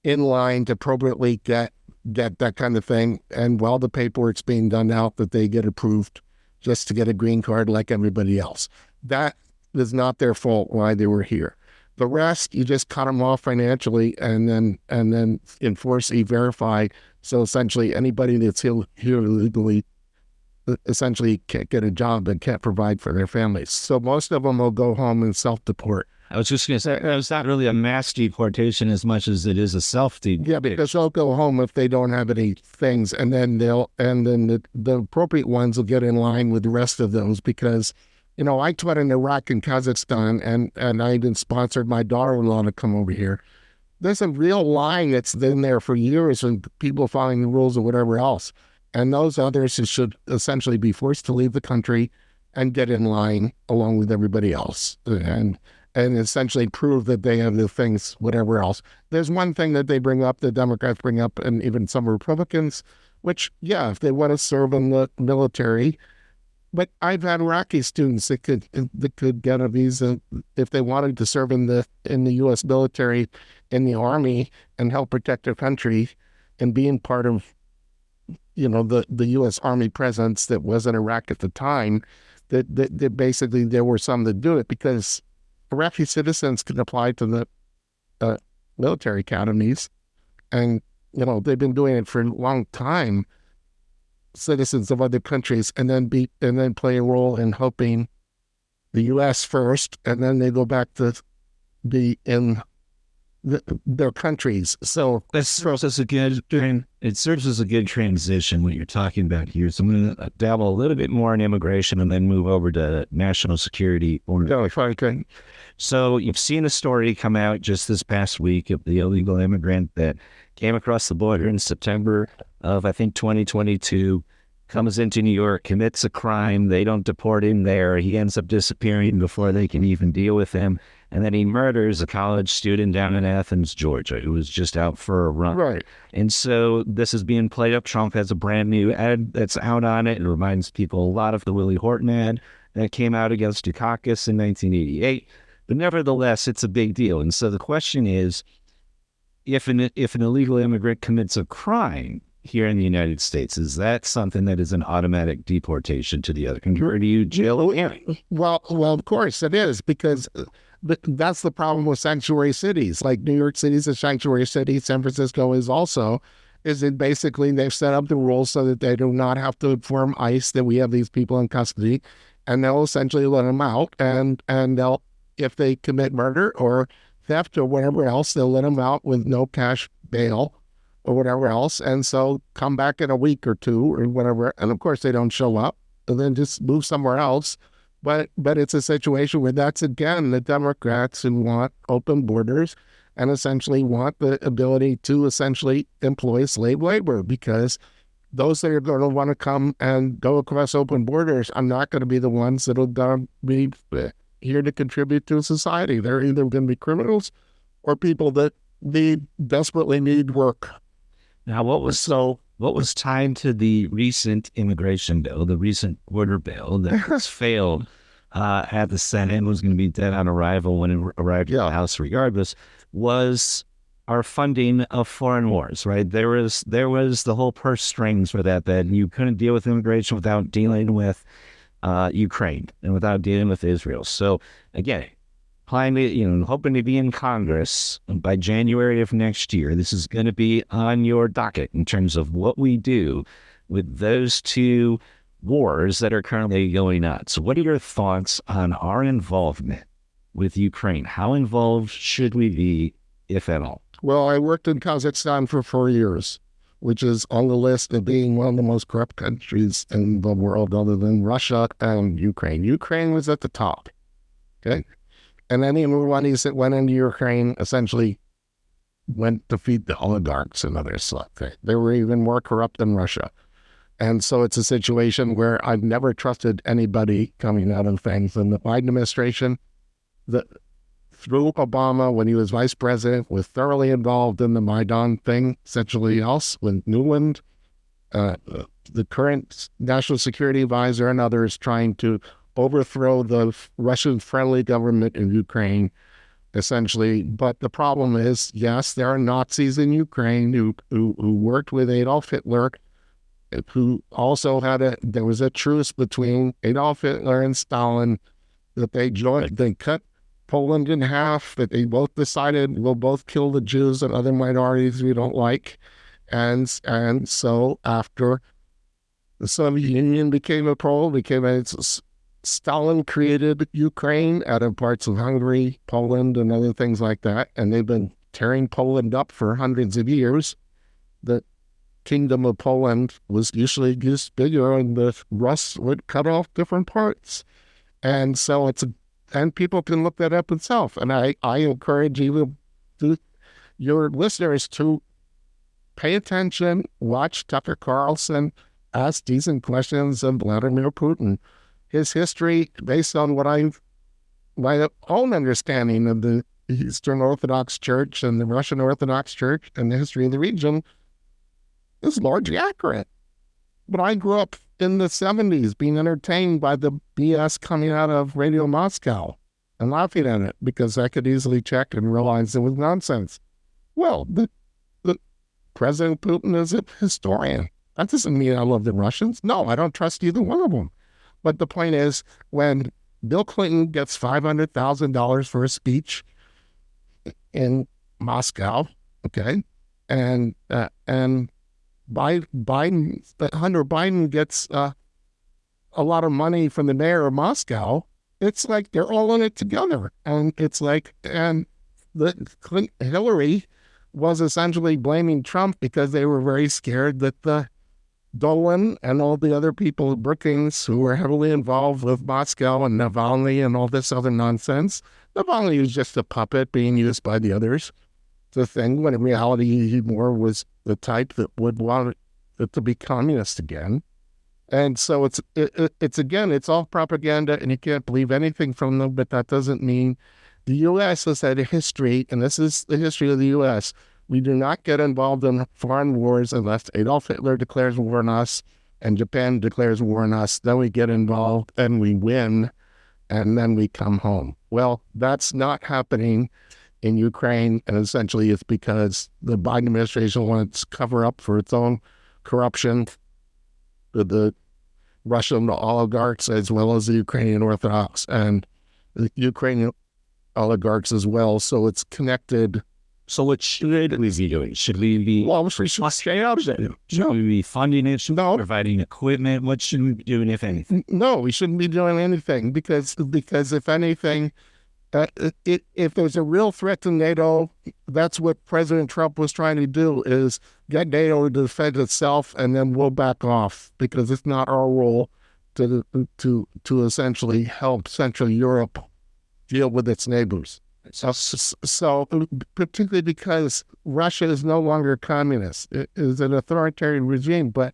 in line to appropriately get that kind of thing. And while the paperwork's being done out, that they get approved just to get a green card like everybody else. That is not their fault why they were here. The rest, you just cut them off financially and then enforce E-Verify. So essentially anybody that's here illegally essentially can't get a job and can't provide for their families. So most of them will go home and self-deport. I was just going to say, it's not really a mass deportation as much as it is a self-deportation. Yeah, because they'll go home if they don't have any things, and then the appropriate ones will get in line with the rest of those because, you know, I taught in Iraq and Kazakhstan, and I even sponsored my daughter-in-law to come over here. There's a real line that's been there for years, and people following the rules or whatever else. And those others should essentially be forced to leave the country and get in line along with everybody else, and essentially prove that they have the things, whatever else. There's one thing that they bring up, the Democrats bring up, and even some Republicans, which, yeah, if they want to serve in the military. But I've had Iraqi students that could get a visa if they wanted to serve in the U.S. military, in the Army, and help protect their country, and being part of, you know, the U.S. Army presence that was in Iraq at the time. That basically there were some that do it because Iraqi citizens can apply to the military academies, and you know they've been doing it for a long time. Citizens of other countries, and then play a role in helping the U.S. first, and then they go back to be in their countries. So it serves as a good transition what you're talking about here. So I'm going to dabble a little bit more in immigration and then move over to national security. Okay. So you've seen a story come out just this past week of the illegal immigrant that came across the border in September of, I think, 2022, comes into New York, commits a crime. They don't deport him there. He ends up disappearing before they can even deal with him. And then he murders a college student down in Athens, Georgia, who was just out for a run. Right. And so this is being played up. Trump has a brand new ad that's out on it. It reminds people a lot of the Willie Horton ad that came out against Dukakis in 1988. But nevertheless, it's a big deal. And so the question is, if an illegal immigrant commits a crime here in the United States, is that something that is an automatic deportation to the other country, or do you jail him? Well, of course it is, because that's the problem with sanctuary cities. Like New York City is a sanctuary city. San Francisco is also. Is it basically they've set up the rules so that they do not have to inform ICE that we have these people in custody, and they'll essentially let them out, and they'll, if they commit murder or theft or whatever else, they'll let them out with no cash bail or whatever else. And so come back in a week or two or whatever. And of course they don't show up and then just move somewhere else. But it's a situation where that's again the Democrats who want open borders and essentially want the ability to essentially employ slave labor, because those that are going to want to come and go across open borders are not going to be the ones that will be here to contribute to society. They're either going to be criminals or people that desperately need work. Now, what was tied to the recent immigration bill, the recent border bill that was failed at the Senate, was going to be dead on arrival when it arrived at the House regardless, was our funding of foreign wars, right? There was the whole purse strings for that you couldn't deal with immigration without dealing with Ukraine and without dealing with Israel. So again, hoping to be in Congress by January of next year. This is going to be on your docket in terms of what we do with those two wars that are currently going on. So what are your thoughts on our involvement with Ukraine? How involved should we be, if at all? Well, I worked in Kazakhstan for 4 years, which is on the list of being one of the most corrupt countries in the world other than Russia and Ukraine. Ukraine was at the top, okay? And any monies that went into Ukraine essentially went to feed the oligarchs and other stuff. They were even more corrupt than Russia. And so it's a situation where I've never trusted anybody coming out of things. And the Biden administration, through Obama, when he was vice president, was thoroughly involved in the Maidan thing, essentially else, with Newland, the current national security advisor and others trying to overthrow the Russian-friendly government in Ukraine, essentially. But the problem is, yes, there are Nazis in Ukraine who worked with Adolf Hitler, who also there was a truce between Adolf Hitler and Stalin that they cut Poland in half, that they both decided we'll both kill the Jews and other minorities we don't like. And so after the Soviet Union became Stalin created Ukraine out of parts of Hungary, Poland, and other things like that. And they've been tearing Poland up for hundreds of years. The Kingdom of Poland was usually just bigger, and the Russ would cut off different parts. And so and people can look that up themselves. And I encourage your listeners to pay attention, watch Tucker Carlson, ask decent questions of Vladimir Putin. His history, based on my own understanding of the Eastern Orthodox Church and the Russian Orthodox Church and the history of the region, is largely accurate. But I grew up in the 70s being entertained by the BS coming out of Radio Moscow and laughing at it because I could easily check and realize it was nonsense. Well, the President Putin is a historian. That doesn't mean I love the Russians. No, I don't trust either one of them. But the point is, when Bill Clinton gets $500,000 for a speech in Moscow, okay, and Hunter Biden gets a lot of money from the mayor of Moscow, it's like they're all in it together. And it's like, and Hillary was essentially blaming Trump because they were very scared that the Dolan and all the other people, Brookings, who were heavily involved with Moscow and Navalny and all this other nonsense. Navalny was just a puppet being used by the others. The thing, when in reality he more was the type that would want it to be communist again. And so it's all propaganda, and you can't believe anything from them, but that doesn't mean the U.S. has had a history, and this is the history of the U.S. We do not get involved in foreign wars unless Adolf Hitler declares war on us and Japan declares war on us. Then we get involved and we win, and then we come home. Well, that's not happening in Ukraine, and essentially it's because the Biden administration wants to cover up for its own corruption, the Russian oligarchs as well as the Ukrainian Orthodox and the Ukrainian oligarchs as well. So it's connected. So what should we be doing? Should we be should we be funding it? Should we be providing equipment? What should we be doing, if anything? No, we shouldn't be doing anything because if anything, If there's a real threat to NATO, that's what President Trump was trying to do, is get NATO to defend itself, and then we'll back off, because it's not our role to essentially help Central Europe deal with its neighbors. So particularly because Russia is no longer communist, it is an authoritarian regime, but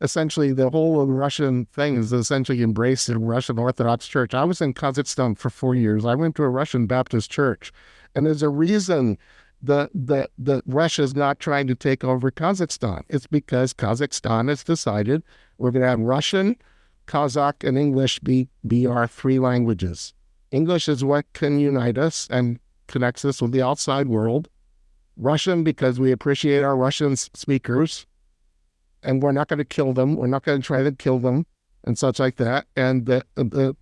essentially the whole of the Russian thing is essentially embraced in Russian Orthodox Church. I was in Kazakhstan for 4 years. I went to a Russian Baptist church, and there's a reason that Russia is not trying to take over Kazakhstan. It's because Kazakhstan has decided we're going to have Russian, Kazakh, and English be our three languages. English is what can unite us and connects us with the outside world. Russian, because we appreciate our Russian speakers, and we're not going to kill them. We're not going to try to kill them and such like that. And the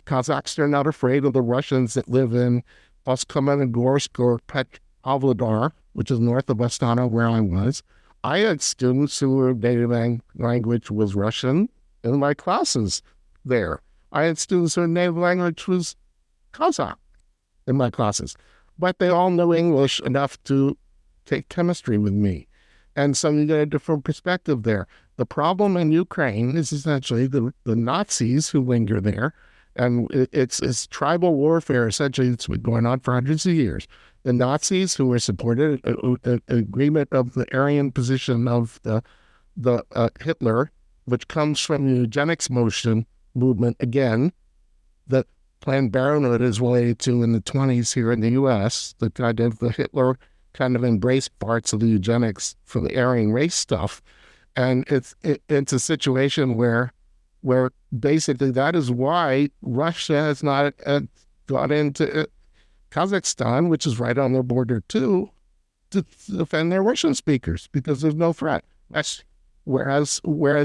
Kazakhs are not afraid of the Russians that live in Oskamenogorsk or Pavlodar, which is north of Astana, where I was. I had students who were native language was Russian in my classes there. I had students whose native language was Kazakh in my classes, but they all know English enough to take chemistry with me. And so you get a different perspective there. The problem in Ukraine is essentially the Nazis who linger there, and it's tribal warfare. Essentially, it's been going on for hundreds of years. The Nazis, who were supported an agreement of the Aryan position of the Hitler, which comes from the eugenics movement again, that Planned Parenthood is related to in the 20s here in the U.S. The kind of the Hitler kind of embraced parts of the eugenics for the Aryan race stuff. And it's a situation where basically that is why Russia has not got into Kazakhstan, which is right on their border too, to defend their Russian speakers, because there's no threat. Whereas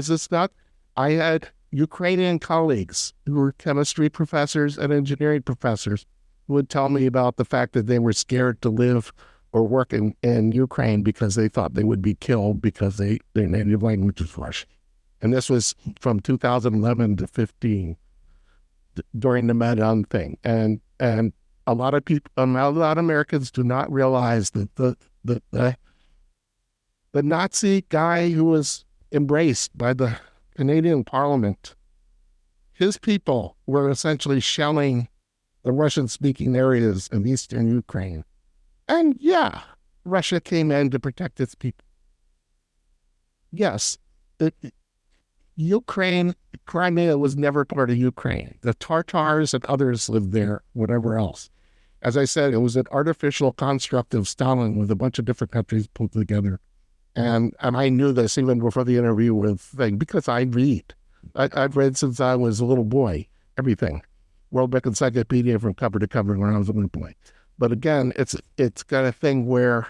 it's not. I had Ukrainian colleagues who were chemistry professors and engineering professors who would tell me about the fact that they were scared to live or work in Ukraine because they thought they would be killed because their native language was Russian. And this was from 2011 to 15 during the Maidan thing. And a lot of people, a lot of Americans do not realize that the Nazi guy who was embraced by the Canadian Parliament, his people were essentially shelling the Russian-speaking areas of eastern Ukraine. And yeah, Russia came in to protect its people. Yes, Crimea was never part of Ukraine. The Tartars and others lived there, whatever else. As I said, it was an artificial construct of Stalin with a bunch of different countries pulled together. And I knew this even before the interview with thing, because I read. I've read since I was a little boy, everything. World Book Encyclopedia from cover to cover when I was a little boy. But again, it's kind of thing where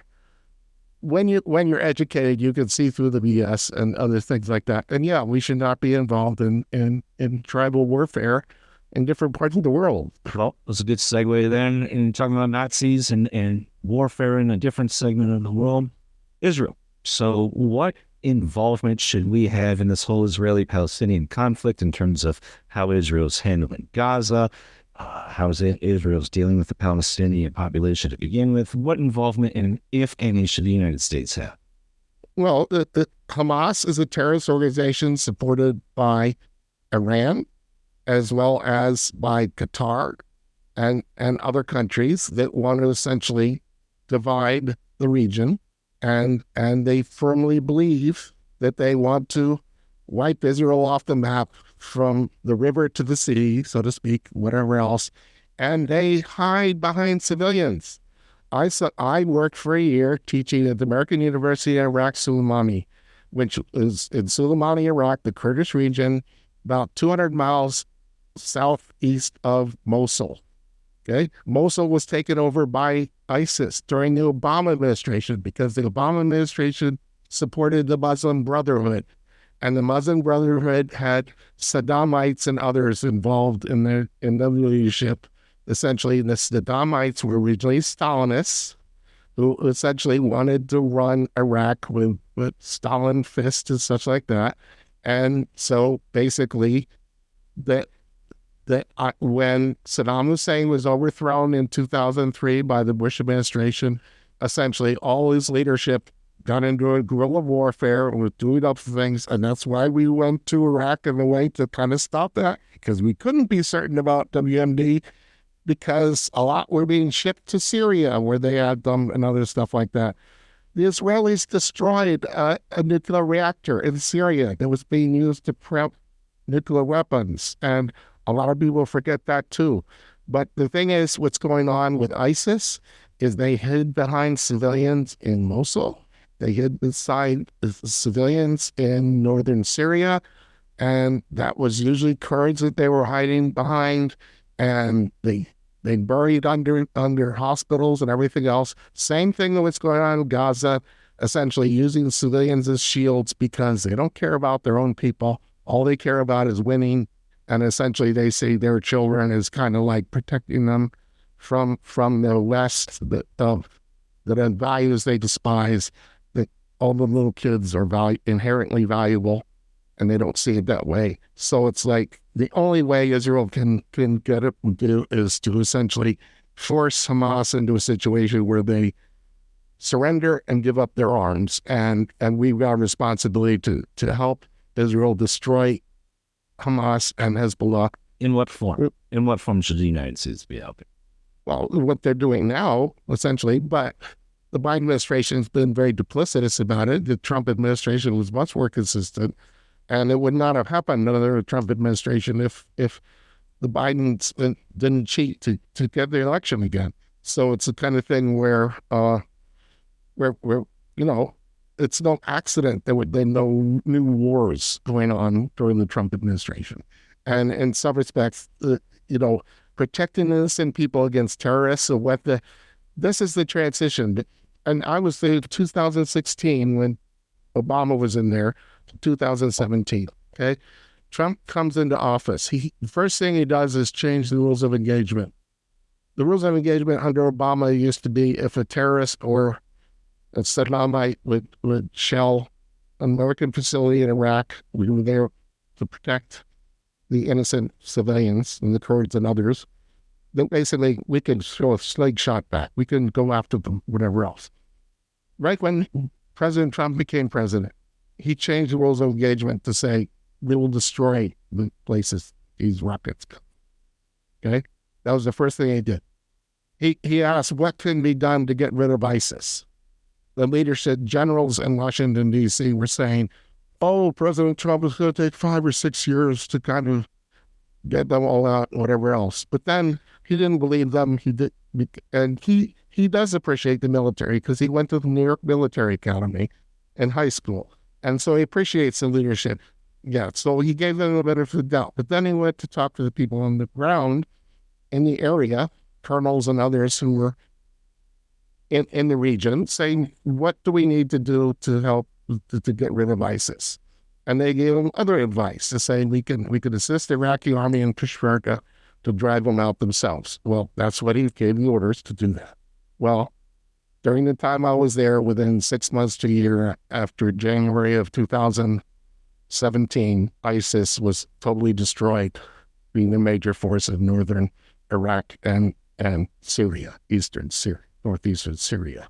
when you're educated, you can see through the BS and other things like that. And yeah, we should not be involved in tribal warfare in different parts of the world. Well, that's a good segue then in talking about Nazis and warfare in a different segment of the world, Israel. So what involvement should we have in this whole Israeli-Palestinian conflict in terms of how Israel's handling Gaza? How is Israel's dealing with the Palestinian population to begin with? What involvement, and if any, should the United States have? Well, the Hamas is a terrorist organization supported by Iran, as well as by Qatar and other countries that want to essentially divide the region. And they firmly believe that they want to wipe Israel off the map from the river to the sea, so to speak, whatever else. And they hide behind civilians. I worked for a year teaching at the American University in Iraq, Suleimani, which is in Suleimani, Iraq, the Kurdish region, about 200 miles southeast of Mosul. Okay, Mosul was taken over by ISIS during the Obama administration because the Obama administration supported the Muslim Brotherhood, and the Muslim Brotherhood had Saddamites and others involved in the leadership. Essentially, the Saddamites were originally Stalinists who essentially wanted to run Iraq with Stalin fists and such like that. And so basically, that when Saddam Hussein was overthrown in 2003 by the Bush administration, essentially all his leadership got into a guerrilla warfare and was doing up things. And that's why we went to Iraq in a way to kind of stop that, because we couldn't be certain about WMD because a lot were being shipped to Syria where they had them and other stuff like that. The Israelis destroyed a nuclear reactor in Syria that was being used to prep nuclear weapons. And a lot of people forget that too. But the thing is, what's going on with ISIS is they hid behind civilians in Mosul. They hid beside civilians in northern Syria. And that was usually Kurds that they were hiding behind. And they buried under hospitals and everything else. Same thing that was going on in Gaza, essentially using civilians as shields because they don't care about their own people. All they care about is winning. And essentially they see their children as kind of like protecting them from the West that have values they despise, that all the little kids are inherently valuable, and they don't see it that way. So it's like the only way Israel can get it do is to essentially force Hamas into a situation where they surrender and give up their arms. And we've got a responsibility to help Israel destroy Hamas and Hezbollah. In what form? In what form should the United States be helping? Well, what they're doing now, essentially, but the Biden administration has been very duplicitous about it. The Trump administration was much more consistent, and it would not have happened under the Trump administration if the Bidens didn't cheat to get the election again. So it's the kind of thing where it's no accident there were no new wars going on during the Trump administration. And in some respects, protecting innocent people against terrorists or this is the transition. And I was there in 2016 when Obama was in there, 2017, okay? Trump comes into office. The first thing he does is change the rules of engagement. The rules of engagement under Obama used to be if a terrorist or a Saddamite would shell an American facility in Iraq, we were there to protect the innocent civilians and the Kurds and others, then basically we can throw a slingshot back. We can go after them, whatever else. Right when President Trump became president, he changed the rules of engagement to say, we will destroy the places these rockets go. Okay? That was the first thing he did. He asked, what can be done to get rid of ISIS? The leadership, generals in Washington, D.C. were saying, President Trump is going to take 5 or 6 years to kind of get them all out and whatever else. But then he didn't believe them. He did, and he does appreciate the military because he went to the New York Military Academy in high school. And so he appreciates the leadership. Yeah, so he gave them a bit of the doubt. But then he went to talk to the people on the ground in the area, colonels and others who were in the region, saying, what do we need to do to help to get rid of ISIS? And they gave him other advice to say we could assist the Iraqi army in Peshmerga to drive them out themselves. Well, that's what he gave the orders to do that. Well, during the time I was there, within 6 months to a year after January of 2017, ISIS was totally destroyed, being the major force of northern Iraq and Syria, northeastern Syria.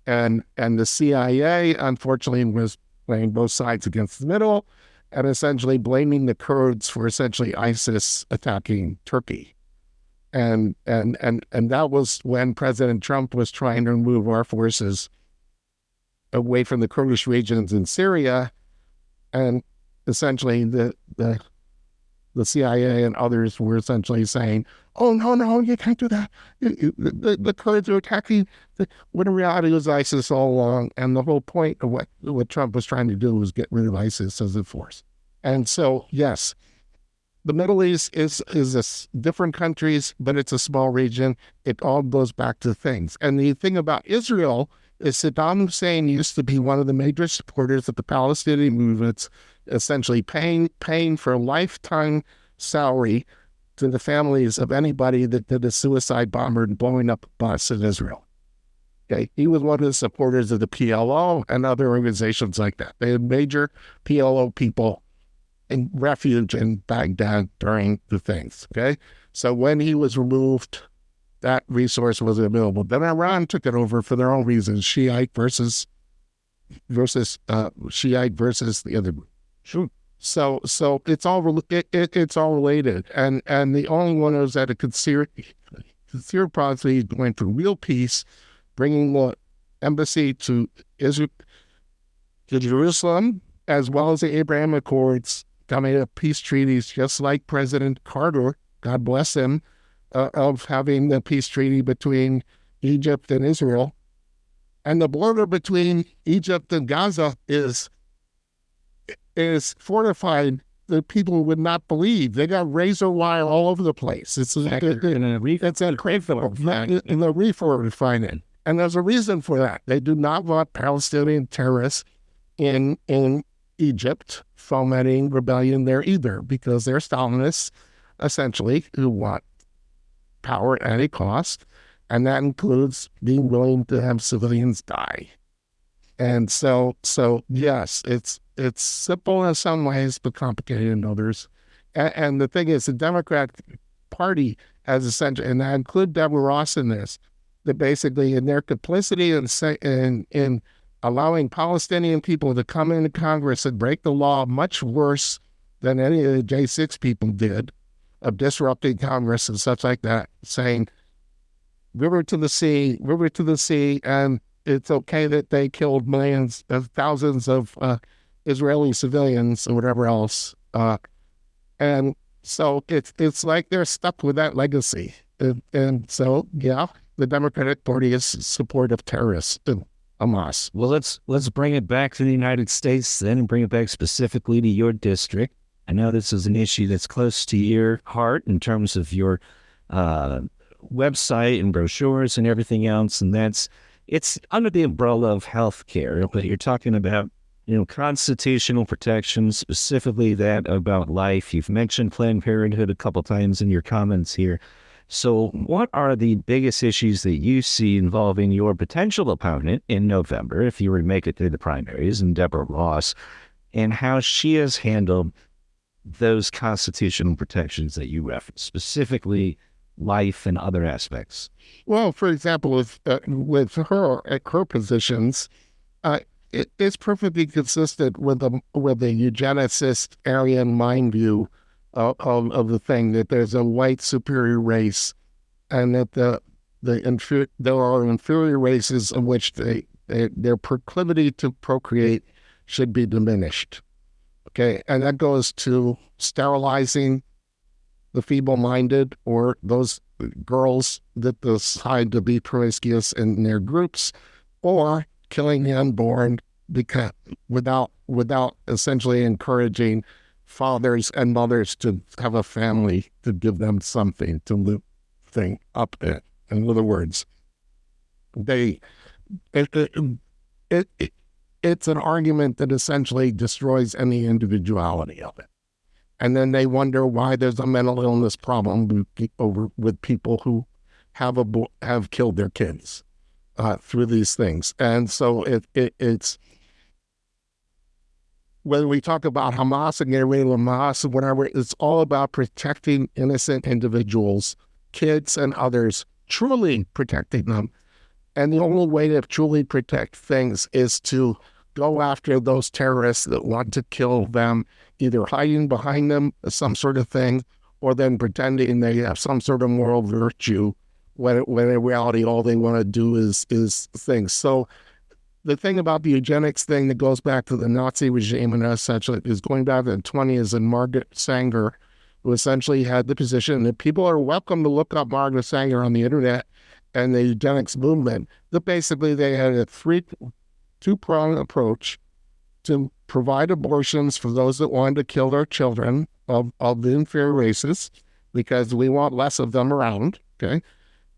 And the CIA, unfortunately, was playing both sides against the middle and essentially blaming the Kurds for essentially ISIS attacking Turkey. And that was when President Trump was trying to move our forces away from the Kurdish regions in Syria. And essentially the CIA and others were essentially saying, no, you can't do that. The Kurds are attacking. When in reality, it was ISIS all along. And the whole point of what Trump was trying to do was get rid of ISIS as a force. And so, yes, the Middle East is different countries, but it's a small region. It all goes back to things. And the thing about Israel is Saddam Hussein used to be one of the major supporters of the Palestinian movements, essentially paying for a lifetime salary to the families of anybody that did a suicide bomber and blowing up a bus in Israel. Okay, he was one of the supporters of the PLO and other organizations like that. They had major PLO people in refuge in Baghdad during the things. Okay. So when he was removed, that resource was available. Then Iran took it over for their own reasons, Shiite versus Shiite versus the other group. Sure. So it's all it's all related, and the only one is that a sincere policy going for real peace, bringing the embassy to Israel, to Jerusalem, as well as the Abraham Accords, coming up peace treaties, just like President Carter, God bless him, of having the peace treaty between Egypt and Israel. And the border between Egypt and Gaza is fortified that people would not believe. They got razor wire all over the place. It's in the reef refining. And there's a reason for that. They do not want Palestinian terrorists in Egypt fomenting rebellion there either, because they're Stalinists, essentially, who want power at any cost. And that includes being willing to have civilians die. And so yes, it's simple in some ways, but complicated in others. And the thing is, the Democratic Party has essentially, and I include Deborah Ross in this, that basically in their complicity in allowing Palestinian people to come into Congress and break the law much worse than any of the J6 people did, of disrupting Congress and such like that, saying, river to the sea, and it's okay that they killed millions of thousands of Israeli civilians or whatever else. And so it's like they're stuck with that legacy. And so, yeah, the Democratic Party is support of terrorists and Hamas. Well, let's bring it back to the United States then, and bring it back specifically to your district. I know this is an issue that's close to your heart in terms of your website and brochures and everything else, and it's under the umbrella of healthcare, but you're talking about, constitutional protections, specifically that about life. You've mentioned Planned Parenthood a couple times in your comments here. So what are the biggest issues that you see involving your potential opponent in November, if you were to make it through the primaries, and Deborah Ross, and how she has handled those constitutional protections that you referenced, specifically life and other aspects? Well, for example, with her positions, it's perfectly consistent with the eugenicist Aryan mind view of the thing, that there's a white superior race, and that there are inferior races in which their proclivity to procreate should be diminished. Okay, and that goes to sterilizing the feeble-minded, or those girls that decide to be promiscuous in their groups, or killing the unborn, because without essentially encouraging fathers and mothers to have a family, to give them something to live thing up in. In other words, it's an argument that essentially destroys any individuality of it. And then they wonder why there's a mental illness problem with people who have killed their kids through these things. And so it's when we talk about Hamas and getting rid of Hamas and whatever, it's all about protecting innocent individuals, kids and others, truly protecting them. And the only way to truly protect things is to go after those terrorists that want to kill them, either hiding behind them, some sort of thing, or then pretending they have some sort of moral virtue, when in reality all they want to do is things. So the thing about the eugenics thing that goes back to the Nazi regime and essentially is going back to the 20s, and Margaret Sanger, who essentially had the position that people are welcome to look up Margaret Sanger on the internet and the eugenics movement, that basically they had a two-pronged approach to provide abortions for those that wanted to kill their children of the inferior races, because we want less of them around, okay?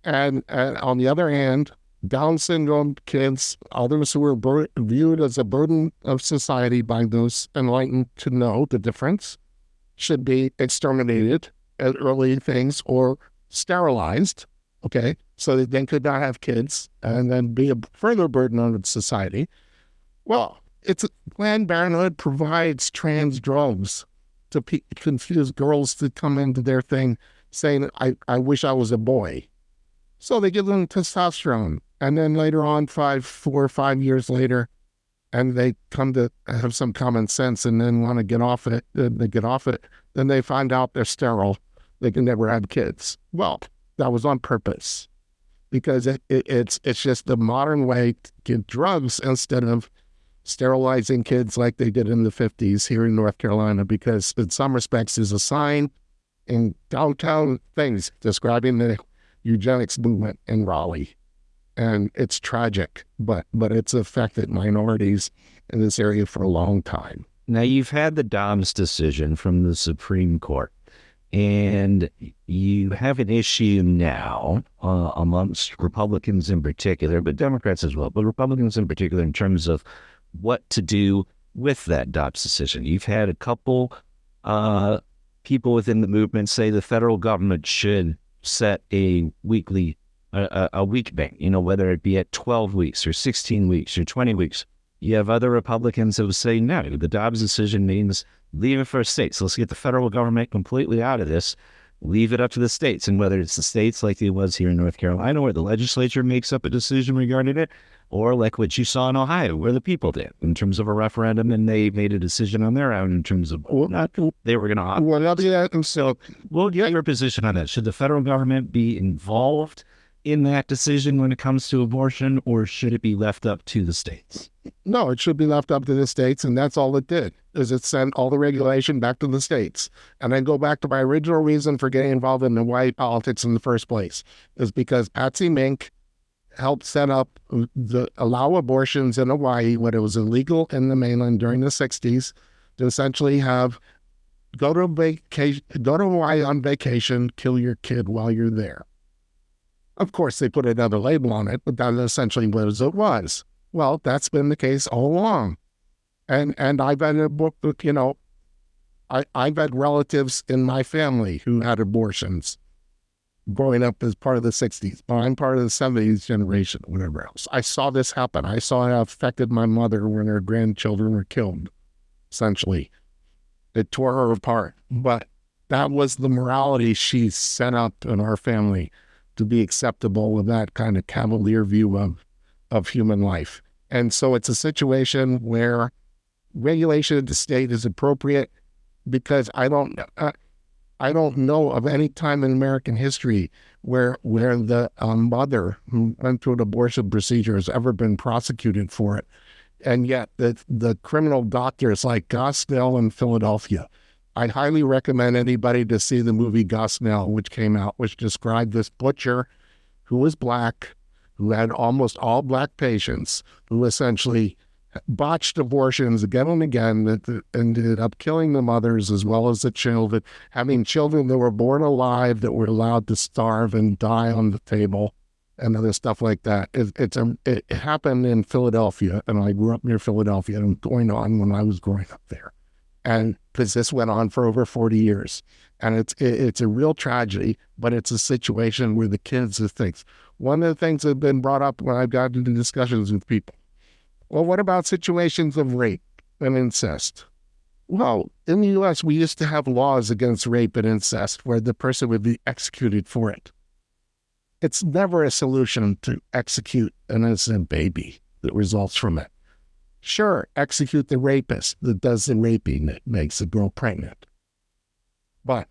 And on the other hand, Down syndrome kids, others who were viewed as a burden of society by those enlightened to know the difference, should be exterminated at early things or sterilized, okay, so that they could not have kids and then be a further burden on society. Well, Planned Parenthood provides trans drugs to confuse girls to come into their thing saying, I wish I was a boy. So they give them testosterone. And then later on, 4 or 5 years later, and they come to have some common sense and then want to get off it, then they find out they're sterile. They can never have kids. Well, that was on purpose, because it's just the modern way to get drugs instead of sterilizing kids like they did in the 50s here in North Carolina, because in some respects there's a sign in downtown things describing the eugenics movement in Raleigh. And it's tragic, but it's affected minorities in this area for a long time. Now, you've had the Dobbs decision from the Supreme Court, and you have an issue now amongst Republicans in particular, but Democrats as well, but Republicans in particular, in terms of what to do with that Dobbs decision. You've had a couple people within the movement say the federal government should set a week bank, whether it be at 12 weeks or 16 weeks or 20 weeks. You have other Republicans who say, no, the Dobbs decision means leave it for states. Let's get the federal government completely out of this. Leave it up to the states. And whether it's the states like it was here in North Carolina, where the legislature makes up a decision regarding it, or like what you saw in Ohio, where the people did in terms of a referendum, and they made a decision on their own in terms of they were going to. Well, get your position on that. Should the federal government be involved in that decision when it comes to abortion, or should it be left up to the states? No, it should be left up to the states, and that's all it did, is it sent all the regulation back to the states. And I go back to my original reason for getting involved in Hawaii politics in the first place, is because Patsy Mink helped set up allow abortions in Hawaii when it was illegal in the mainland during the 60s, to essentially go to Hawaii on vacation, kill your kid while you're there. Of course, they put another label on it, but that essentially was it was. Well, that's been the case all along. And I've had I've had relatives in my family who had abortions growing up as part of the 60s. But I'm part of the 70s generation, whatever else. I saw this happen. I saw it affected my mother when her grandchildren were killed, essentially. It tore her apart. But that was the morality she set up in our family, to be acceptable with that kind of cavalier view of human life. And so it's a situation where regulation of the state is appropriate, because I don't know of any time in American history where the mother who went through an abortion procedure has ever been prosecuted for it. And yet the criminal doctors like Gosnell in Philadelphia, I highly recommend anybody to see the movie Gosnell, which came out, which described this butcher who was black, who had almost all black patients, who essentially botched abortions again and again, that ended up killing the mothers as well as the children, having children that were born alive that were allowed to starve and die on the table, and other stuff like that. It happened in Philadelphia, and I grew up near Philadelphia, and it was going on when I was growing up there. And because this went on for over 40 years. And it's a real tragedy, but it's a situation where the kids are things. One of the things that have been brought up when I've gotten into discussions with people, well, what about situations of rape and incest? Well, in the U.S., we used to have laws against rape and incest where the person would be executed for it. It's never a solution to execute an innocent baby that results from it. Sure, execute the rapist that does the raping that makes the girl pregnant. But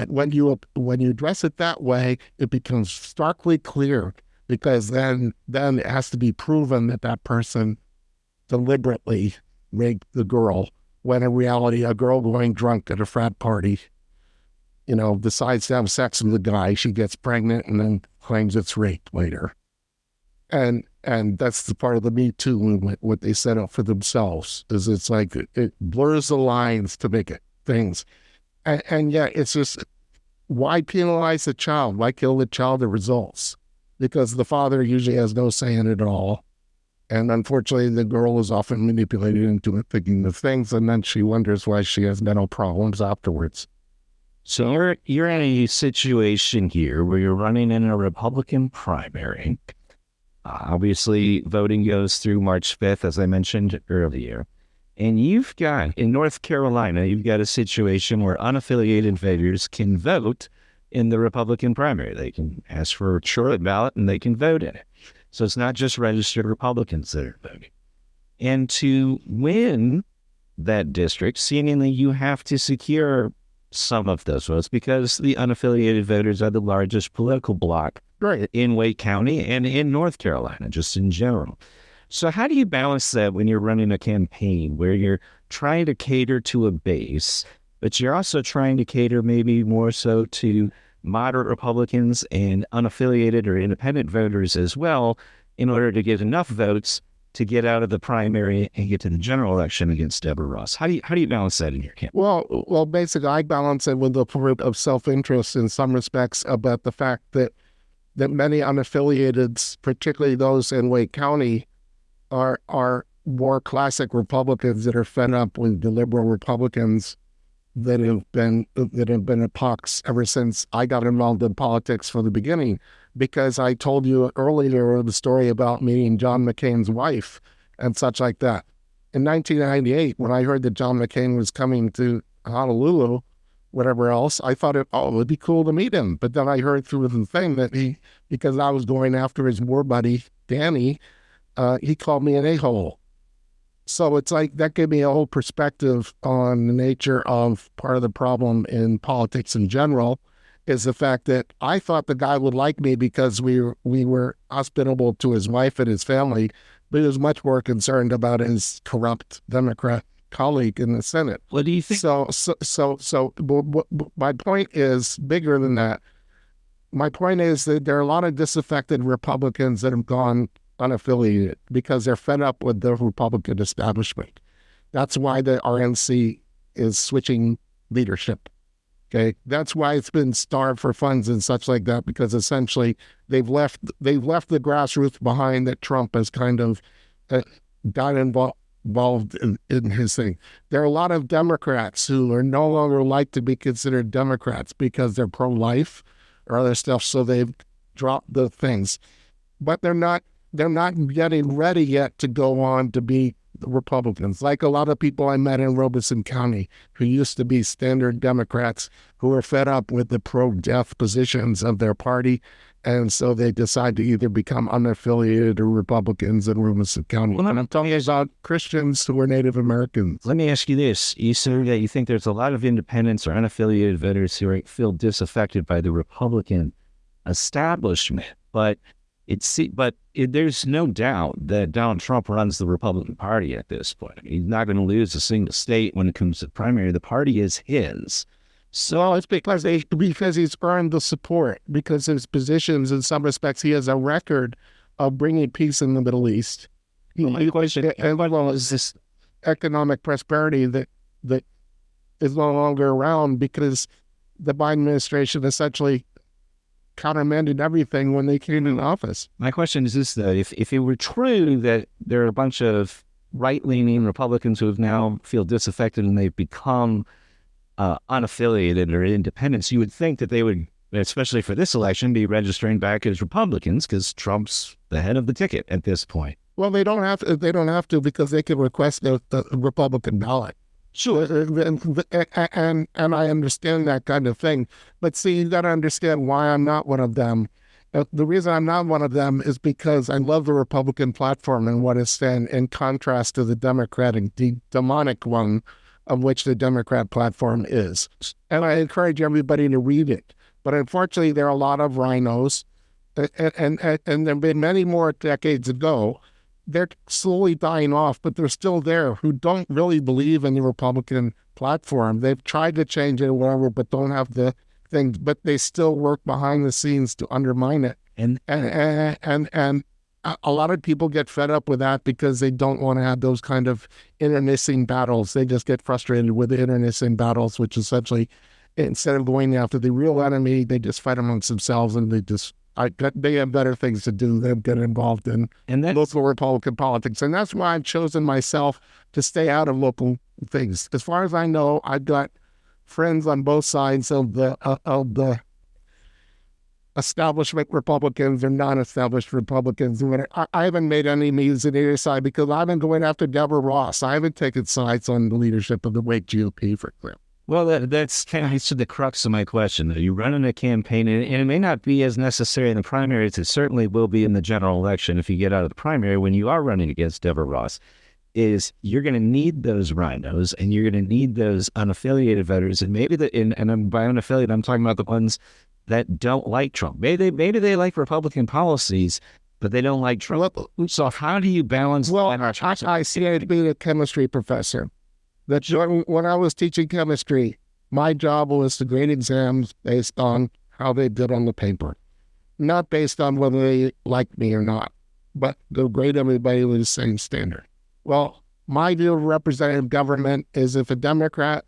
when you address it that way, it becomes starkly clear, because then it has to be proven that that person deliberately raped the girl, when in reality a girl going drunk at a frat party, decides to have sex with the guy, she gets pregnant and then claims it's rape later. And that's the part of the Me Too movement, what they set up for themselves, is it's like it blurs the lines to make it things. And yeah, it's just, why penalize the child? Why kill the child that results? Because the father usually has no say in it at all. And unfortunately, the girl is often manipulated into it, thinking of things, and then she wonders why she has mental problems afterwards. So you're in a situation here where you're running in a Republican primary. Obviously, voting goes through March 5th, as I mentioned earlier. And you've got, in North Carolina, you've got a situation where unaffiliated voters can vote in the Republican primary. They can ask for a short ballot and they can vote in it. So it's not just registered Republicans that are voting. And to win that district, seemingly you have to secure some of those votes because the unaffiliated voters are the largest political bloc in Wake County and in North Carolina, just in general. So how do you balance that when you're running a campaign where you're trying to cater to a base, but you're also trying to cater maybe more so to moderate Republicans and unaffiliated or independent voters as well, in order to get enough votes to get out of the primary and get to the general election against Deborah Ross? How do you balance that in your campaign? Well, basically, I balance it with the fruit of self-interest in some respects about the fact that many unaffiliateds, particularly those in Wake County, are more classic Republicans that are fed up with the liberal Republicans that have been a pox ever since I got involved in politics from the beginning. Because I told you earlier the story about meeting John McCain's wife and such like that. In 1998, when I heard that John McCain was coming to Honolulu, whatever else, I thought it would be cool to meet him. But then I heard through the thing that because I was going after his war buddy, Danny, he called me an a-hole. So it's like that gave me a whole perspective on the nature of part of the problem in politics in general, is the fact that I thought the guy would like me because we were hospitable to his wife and his family, but he was much more concerned about his corrupt Democrat colleague in the Senate. What do you think? So my point is bigger than that. My point is that there are a lot of disaffected Republicans that have gone unaffiliated because they're fed up with the Republican establishment. That's why the RNC is switching leadership. Okay, that's why it's been starved for funds and such like that, because essentially they've left the grassroots behind, that Trump has kind of got involved in his thing. There are a lot of Democrats who are no longer like to be considered Democrats because they're pro-life or other stuff, so they've dropped the things. But they're not getting ready yet to go on to be Republicans. Like a lot of people I met in Robeson County who used to be standard Democrats who are fed up with the pro-death positions of their party, and so they decide to either become unaffiliated or Republicans in Robeson County. Well, I'm talking about Christians who are Native Americans. Let me ask you this. You said that you think there's a lot of independents or unaffiliated voters who feel disaffected by the Republican establishment, but there's no doubt that Donald Trump runs the Republican Party at this point. I mean, he's not going to lose a single state when it comes to the primary. The party is his. So it's because he's earned the support, because his positions, in some respects, he has a record of bringing peace in the Middle East. My question, as well as this economic prosperity that is no longer around because the Biden administration essentially countermanded everything when they came in office. My question is this, though. If it were true that there are a bunch of right-leaning Republicans who have now feel disaffected and they've become unaffiliated or independents, you would think that they would, especially for this election, be registering back as Republicans because Trump's the head of the ticket at this point. Well, they don't have to because they can request the Republican ballot. Sure. And I understand that kind of thing. But see, you got to understand why I'm not one of them. The reason I'm not one of them is because I love the Republican platform and what it stands in contrast to the Democratic, the demonic one of which the Democrat platform is. And I encourage everybody to read it. But unfortunately, there are a lot of rhinos, and there have been many more decades ago. They're slowly dying off, but they're still there, who don't really believe in the Republican platform. They've tried to change it or whatever, but don't have the things. But they still work behind the scenes to undermine it. And a lot of people get fed up with that because they don't want to have those kind of internecine battles. They just get frustrated with the internecine battles, which essentially, instead of going after the real enemy, they just fight amongst themselves, and they have better things to do than get involved in local Republican politics. And that's why I've chosen myself to stay out of local things. As far as I know, I've got friends on both sides of the establishment Republicans or non-established Republicans. I haven't made any moves in either side because I've been going after Deborah Ross. I haven't taken sides on the leadership of the Wake GOP, for example. Well, that's kind of gets to the crux of my question. You're running a campaign, and it may not be as necessary in the primaries. It certainly will be in the general election if you get out of the primary when you are running against Deborah Ross. Is you're going to need those rhinos, and you're going to need those unaffiliated voters, and maybe and by unaffiliated, I'm talking about the ones that don't like Trump. Maybe they like Republican policies, but they don't like Trump. So how do you balance? Well, I see it being a chemistry professor. When I was teaching chemistry, my job was to grade exams based on how they did on the paper, not based on whether they liked me or not, but to grade everybody with the same standard. Well, my view of representative government is if a Democrat,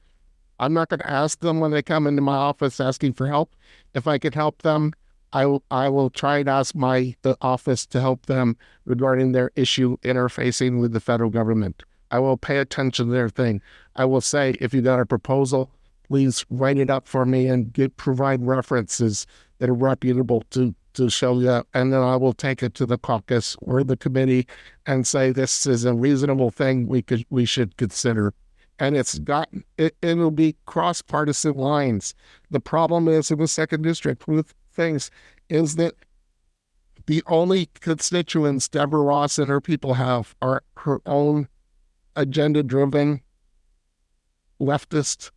I'm not going to ask them when they come into my office asking for help. If I could help them, I will try and ask the office to help them regarding their issue interfacing with the federal government. I will pay attention to their thing. I will say, if you got a proposal, please write it up for me and provide references that are reputable to show that. And then I will take it to the caucus or the committee and say, this is a reasonable thing we should consider. And it'll be cross-partisan lines. The problem is in the second district with things is that the only constituents Deborah Ross and her people have are her own agenda-driven leftist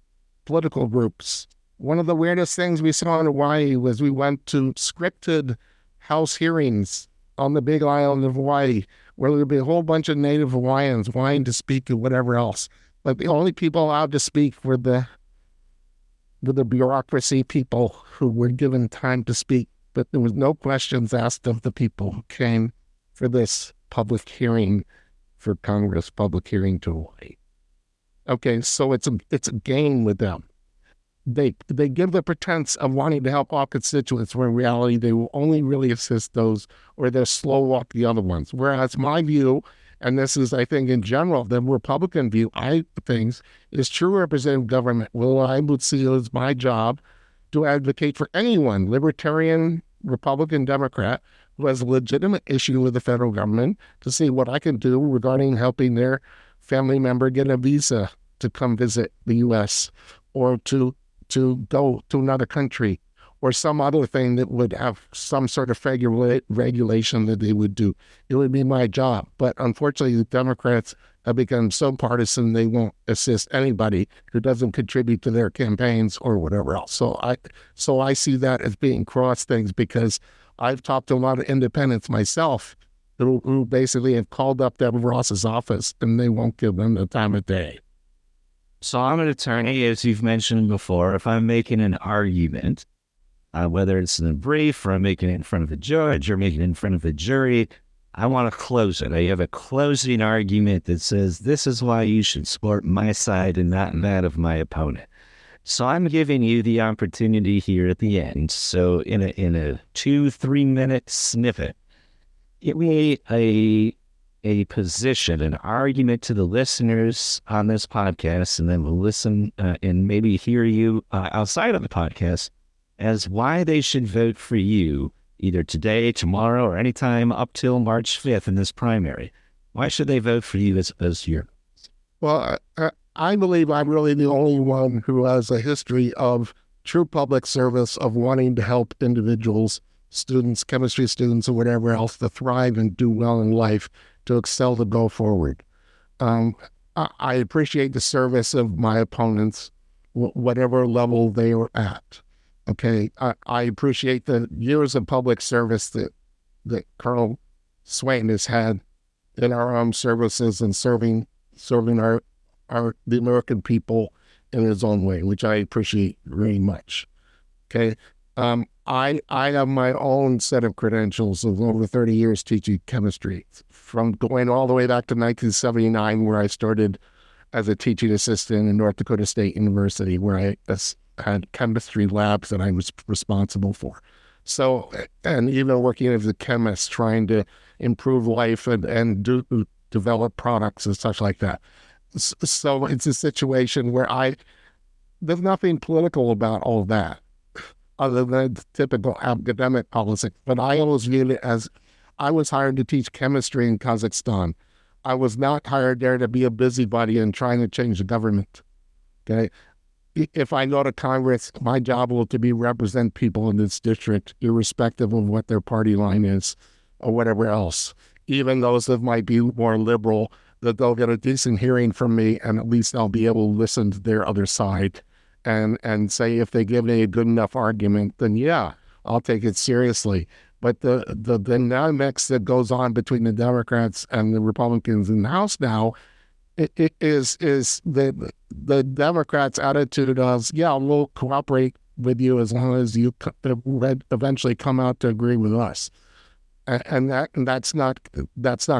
political groups. One of the weirdest things we saw in Hawaii was we went to scripted House hearings on the Big Island of Hawaii, where there'd be a whole bunch of Native Hawaiians wanting to speak and whatever else. But the only people allowed to speak were the bureaucracy people who were given time to speak. But there was no questions asked of the people who came for this public hearing for Congress, public hearing to Hawaii. Okay, so it's a game with them. They give the pretense of wanting to help all constituents, where in reality they will only really assist those, or they'll slow walk the other ones. Whereas my view, and this is, I think, in general, the Republican view, is true representative government. Well, I would see it as my job to advocate for anyone, libertarian, Republican, Democrat, who has a legitimate issue with the federal government, to see what I can do regarding helping their family member get a visa to come visit the U.S. or to go to another country, or some other thing that would have some sort of regulation that they would do. It would be my job. But unfortunately, the Democrats have become so partisan they won't assist anybody who doesn't contribute to their campaigns or whatever else. So I see that as being cross things, because I've talked to a lot of independents myself who basically have called up Deborah Ross's office and they won't give them the time of day. So I'm an attorney, as you've mentioned before. If I'm making an argument, whether it's in a brief or I'm making it in front of a judge or making it in front of a jury, I want to close it. I have a closing argument that says this is why you should support my side and not that of my opponent. So I'm giving you the opportunity here at the end. So in a 2-3 minute snippet, give me a position, an argument to the listeners on this podcast, and then we'll listen and maybe hear you outside of the podcast as why they should vote for you either today, tomorrow, or anytime up till March 5th in this primary. Why should they vote for you as opposed to your? Well, I believe I'm really the only one who has a history of true public service, of wanting to help individuals, students, chemistry students, or whatever else, to thrive and do well in life, to excel, to go forward. I appreciate the service of my opponents, whatever level they are at. Okay, I appreciate the years of public service that Colonel Swain has had in our armed services and serving the American people in his own way, which I appreciate very much. Okay, I have my own set of credentials of over 30 years teaching chemistry, from going all the way back to 1979, where I started as a teaching assistant in North Dakota State University, where I had chemistry labs that I was responsible for. So, and even working as a chemist, trying to improve life and develop products and such like that. So it's a situation where there's nothing political about all that. other than typical academic politics. But I always viewed it as I was hired to teach chemistry in Kazakhstan. I was not hired there to be a busybody and trying to change the government. Okay. If I go to Congress, my job will to be represent people in this district, irrespective of what their party line is or whatever else. Even those that might be more liberal, that they'll get a decent hearing from me, and at least I'll be able to listen to their other side and say if they give me a good enough argument, then yeah, I'll take it seriously. But the dynamics that goes on between the Democrats and the Republicans in the House now, it is the Democrats' attitude of, yeah, we'll cooperate with you as long as you eventually come out to agree with us, and that's not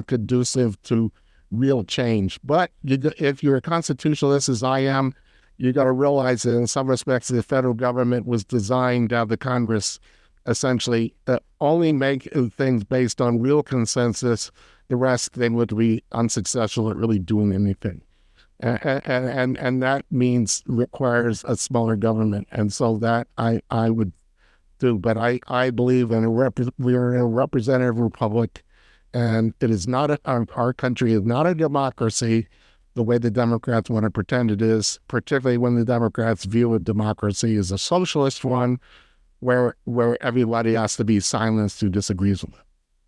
conducive to real change. But if you're a constitutionalist, as I am, you got to realize that in some respects the federal government was designed to have the Congress essentially only make things based on real consensus. The rest, they would be unsuccessful at really doing anything. And that means requires a smaller government. And so that I would do. But I believe we're in a representative republic, and it is not our country is not a democracy the way the Democrats want to pretend it is, particularly when the Democrats view a democracy as a socialist one where everybody has to be silenced who disagrees with it.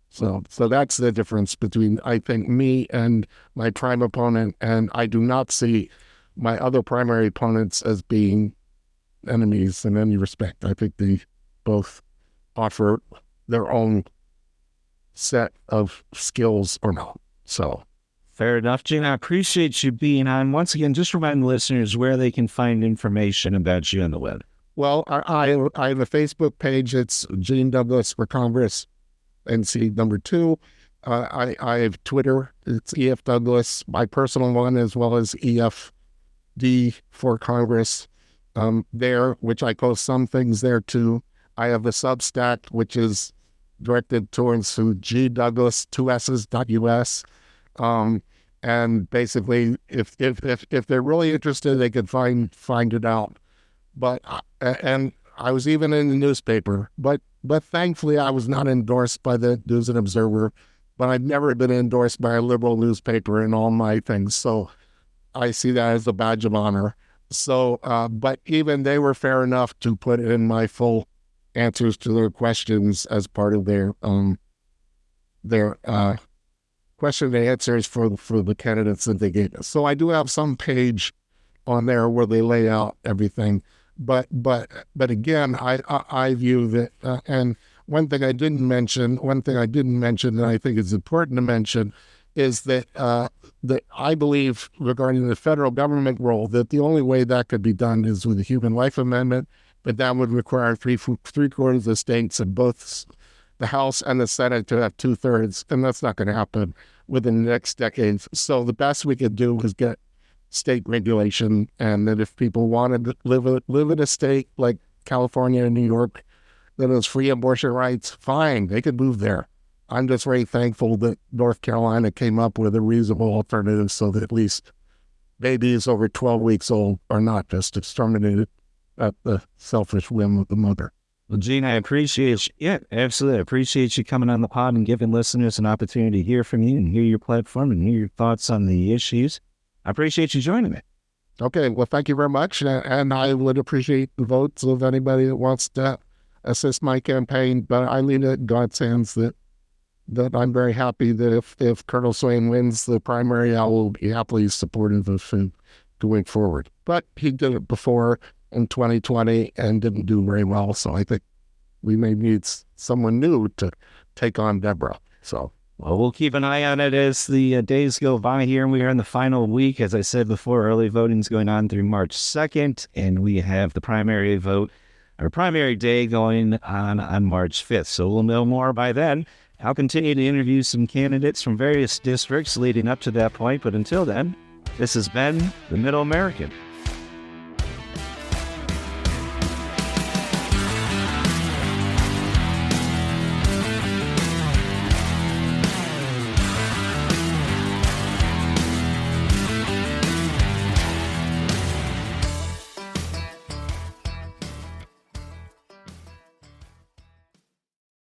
So that's the difference between, I think, me and my prime opponent, and I do not see my other primary opponents as being enemies in any respect. I think they both offer their own set of skills or not. So fair enough, Gene. I appreciate you being on. Once again, just remind listeners where they can find information about you on the web. Well, I have a Facebook page. It's Gene Douglas for Congress, NC number 2. I have Twitter. It's EF Douglas, my personal one, as well as EFD for Congress there, which I post some things there too. I have a Substack, which is directed towards gdouglas2s.us. And basically, if they're really interested, they could find it out. But and I was even in the newspaper, but thankfully I was not endorsed by the News and Observer, but I've never been endorsed by a liberal newspaper in all my things. So I see that as a badge of honor. So, but even they were fair enough to put in my full answers to their questions as part of their question and answers for the candidates that they gave us. So I do have some page on there where they lay out everything. But again, I view that, and one thing I didn't mention, and I think is important to mention, is that that I believe regarding the federal government role, that the only way that could be done is with the Human Life Amendment, but that would require three-quarters of the states in both the House and the Senate to have 2/3, and that's not going to happen within the next decades. So the best we could do is get state regulation, and that if people wanted to live in a state like California and New York that has free abortion rights, fine, they could move there. I'm just very thankful that North Carolina came up with a reasonable alternative so that at least babies over 12 weeks old are not just exterminated at the selfish whim of the mother. Well, Gene, I appreciate you. Yeah, absolutely. I appreciate you coming on the pod and giving listeners an opportunity to hear from you and hear your platform and hear your thoughts on the issues. I appreciate you joining me. Okay, well, thank you very much. And I would appreciate the votes of anybody that wants to assist my campaign. But I leave it in God's hands that I'm very happy that if Colonel Swain wins the primary, I will be happily supportive of him going forward. But he did it before in 2020 and didn't do very well. So I think we may need someone new to take on Deborah. So. Well, we'll keep an eye on it as the days go by here, and we are in the final week. As I said before, early voting is going on through March 2nd, and we have the primary day going on March 5th. So we'll know more by then. I'll continue to interview some candidates from various districts leading up to that point, but until then, this has been The Middle American.